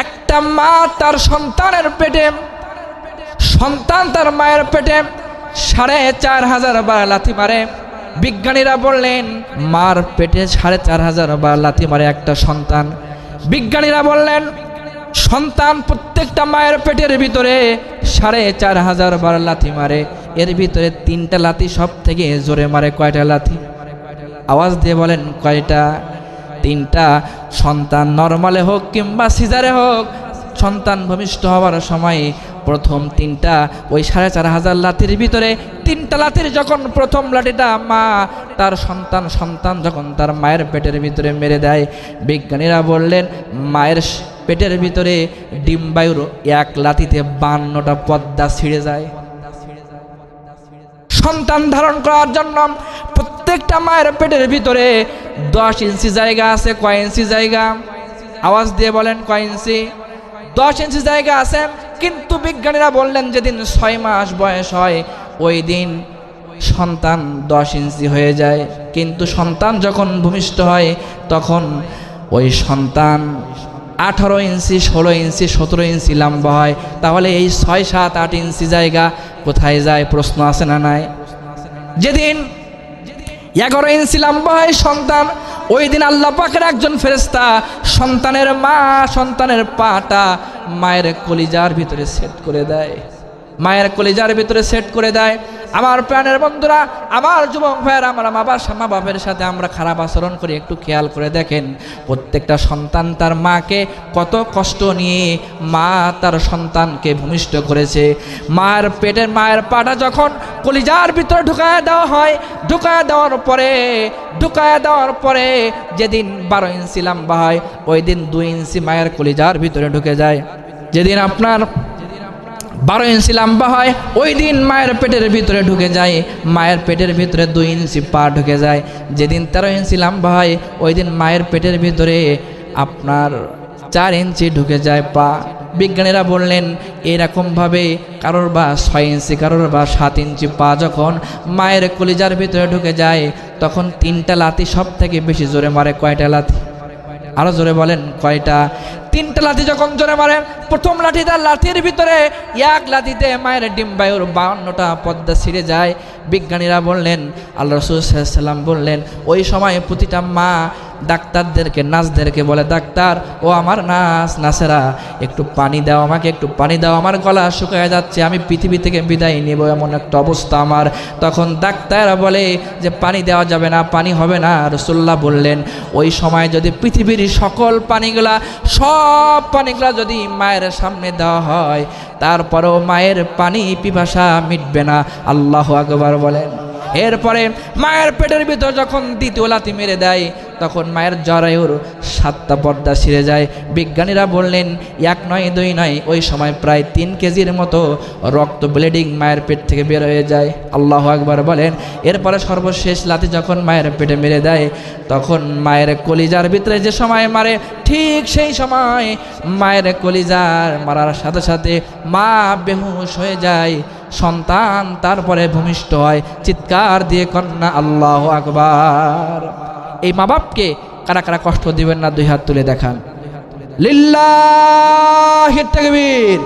একটা মা তার সন্তানের পেটে, সন্তান তার মায়ের পেটে 4500 বার লাথি মারে। বিজ্ঞানীরা বললেন, মার পেটে 4500 বার লাথি মারে একটা সন্তান। বিজ্ঞানীরা বললেন, সন্তান প্রত্যেকটা মায়ের পেটের ভিতরে 4500 বার লাথি মারে। এর ভিতরে 3টা লাথি সব থেকে জোরে মারে। কয়টা লাথি? আওয়াজ দিয়ে বলেন, কয়টা? 3টা। সন্তান নরমালে হোক কিংবা সিজারে হোক, সন্তান ভূমিষ্ঠ হওয়ার সময় প্রথম 3টা, ওই 4500 লাথির ভিতরে 3টা লাথির যখন প্রথম লাঠিটা মা তার সন্তান যখন তার মায়ের পেটের ভিতরে মেরে দেয়, বিজ্ঞানীরা বললেন, মায়ের পেটের ভিতরে ডিম্বায়ুর 1 লাথিতে 52টা পর্দা ছিঁড়ে যায়। সন্তান ধারণ করার জন্য প্রত্যেকটা মায়ের পেটের ভিতরে 10 ইঞ্চি জায়গা আছে। কয় ইঞ্চি জায়গা? আওয়াজ দিয়ে বলেন, কয় ইঞ্চি? 10 ইঞ্চি জায়গা আছে। কিন্তু বিজ্ঞানীরা বললেন, যেদিন 6 মাস বয়স হয় ওই দিন সন্তান 10 ইঞ্চি হয়ে যায়। কিন্তু সন্তান যখন ভূমিষ্ঠ হয় তখন ওই সন্তান 18 ইঞ্চি, 16 ইঞ্চি, 17 ইঞ্চি লম্বা হয়। তাহলে এই 6, 7, 8 ইঞ্চি জায়গা কোথায় যায়? প্রশ্ন আছে না নাই? যেদিন 11 ইঞ্চি লম্বা হয় সন্তান, ওই দিন আল্লাহ পাকের একজন ফেরেশতা সন্তানের সন্তানের পাটা মায়ের কলিজার ভিতরে সেট করে দেয়। মায়ের কলিজার ভিতরে সেট করে দেয়। আমার প্রাণের বন্ধুরা, আমার যুবক ভাইয়েরা, আমার মা বাপের সাথে আমরা খারাপ আচরণ করি, একটু খেয়াল করে দেখেন। প্রত্যেকটা সন্তান তার মাকে কত কষ্ট নিয়ে মা তার সন্তানকে ভূমিষ্ঠ করেছে। মায়ের পাটা যখন কলিজার ভিতরে ঢুকায় দেওয়া হয়, ঢুকায় দেওয়ার পরে যেদিন 12 ইঞ্চি লম্বা হয়, ওই দিন 2 ইঞ্চি মায়ের কলিজার ভিতরে ঢুকে যায়। যেদিন আপনার 12 ইঞ্চি লম্বা হয়, ওই দিন মায়ের পেটের ভিতরে ঢুকে যায়। মায়ের পেটের ভিতরে 2 ইঞ্চি পা ঢুকে যায়। যেদিন 13 ইঞ্চি লম্বা হয়, ওই দিন মায়ের পেটের ভিতরে আপনার 4 ইঞ্চি ঢুকে যায় পা। বিজ্ঞানীরা বললেন, এরকমভাবে কারোর বা 6 ইঞ্চি, কারোর বা 7 ইঞ্চি পা যখন মায়ের কলিজার ভিতরে ঢুকে যায়, তখন 3টা লাথি সব থেকে বেশি জোরে মারে। কয়টা লাথি? আরো জোরে বলেন, কয়টা? তিনটা লাথি যখন জোরে মারে, প্রথম লাঠি তার লাঠির ভিতরে এক লাথিতে মায়ের ডিম্বায়ুর 52টা পর্দা ছিঁড়ে যায়। বিজ্ঞানীরা বললেন, আল্লাহ রাসূল সাল্লাল্লাহু আলাইহি ওয়াসাল্লাম বললেন, ওই সময় প্রতিটা মা ডাক্তারদেরকে, নার্সদেরকে বলে, ডাক্তার ও আমার নার্সেরা একটু পানি দাও, আমাকে একটু পানি দাও, আমার গলা শুকিয়ে যাচ্ছে, আমি পৃথিবী থেকে বিদায় নেব, এমন একটা অবস্থা আমার। তখন ডাক্তাররা বলে যে পানি দেওয়া যাবে না, পানি হবে না। রাসূলুল্লাহ বললেন, ওই সময় যদি পৃথিবীর সকল পানিগুলা, সব পানিগুলা যদি মায়ের সামনে দেওয়া হয়, তারপরেও মায়ের পানি পিপাসা মিটবে না। আল্লাহু আকবার বলেন। এরপরে মায়ের পেটের ভিতর যখন দ্বিতীয় লাথি মেরে দেয়, তখন মায়ের জরায়ুর 7টা পর্দা ছিঁড়ে যায়। বিজ্ঞানীরা বললেন, 1 নয় 2 নয়, ওই সময় প্রায় 3 কেজির মতো রক্ত ব্লিডিং মায়ের পেট থেকে বের হয়ে যায়। আল্লাহু আকবার বলেন। এরপরে সর্বশেষ লাথি যখন মায়ের পেটে মেরে দেয়, তখন মায়ের কলিজার ভিতরে যে সময় মারে, ঠিক সেই সময় মায়ের কলিজার মারার সাথে সাথে মা বেহুশ হয়ে যায়, সন্তান তারপরে ভূমিষ্ঠ হয়। চিৎকার দিয়ে কন্যা আল্লাহু আকবার। এই মা বাপকে কারা কারা কষ্ট দিবেন না, 2 হাত তুলে দেখান। লিল্লাহি তাকবীর।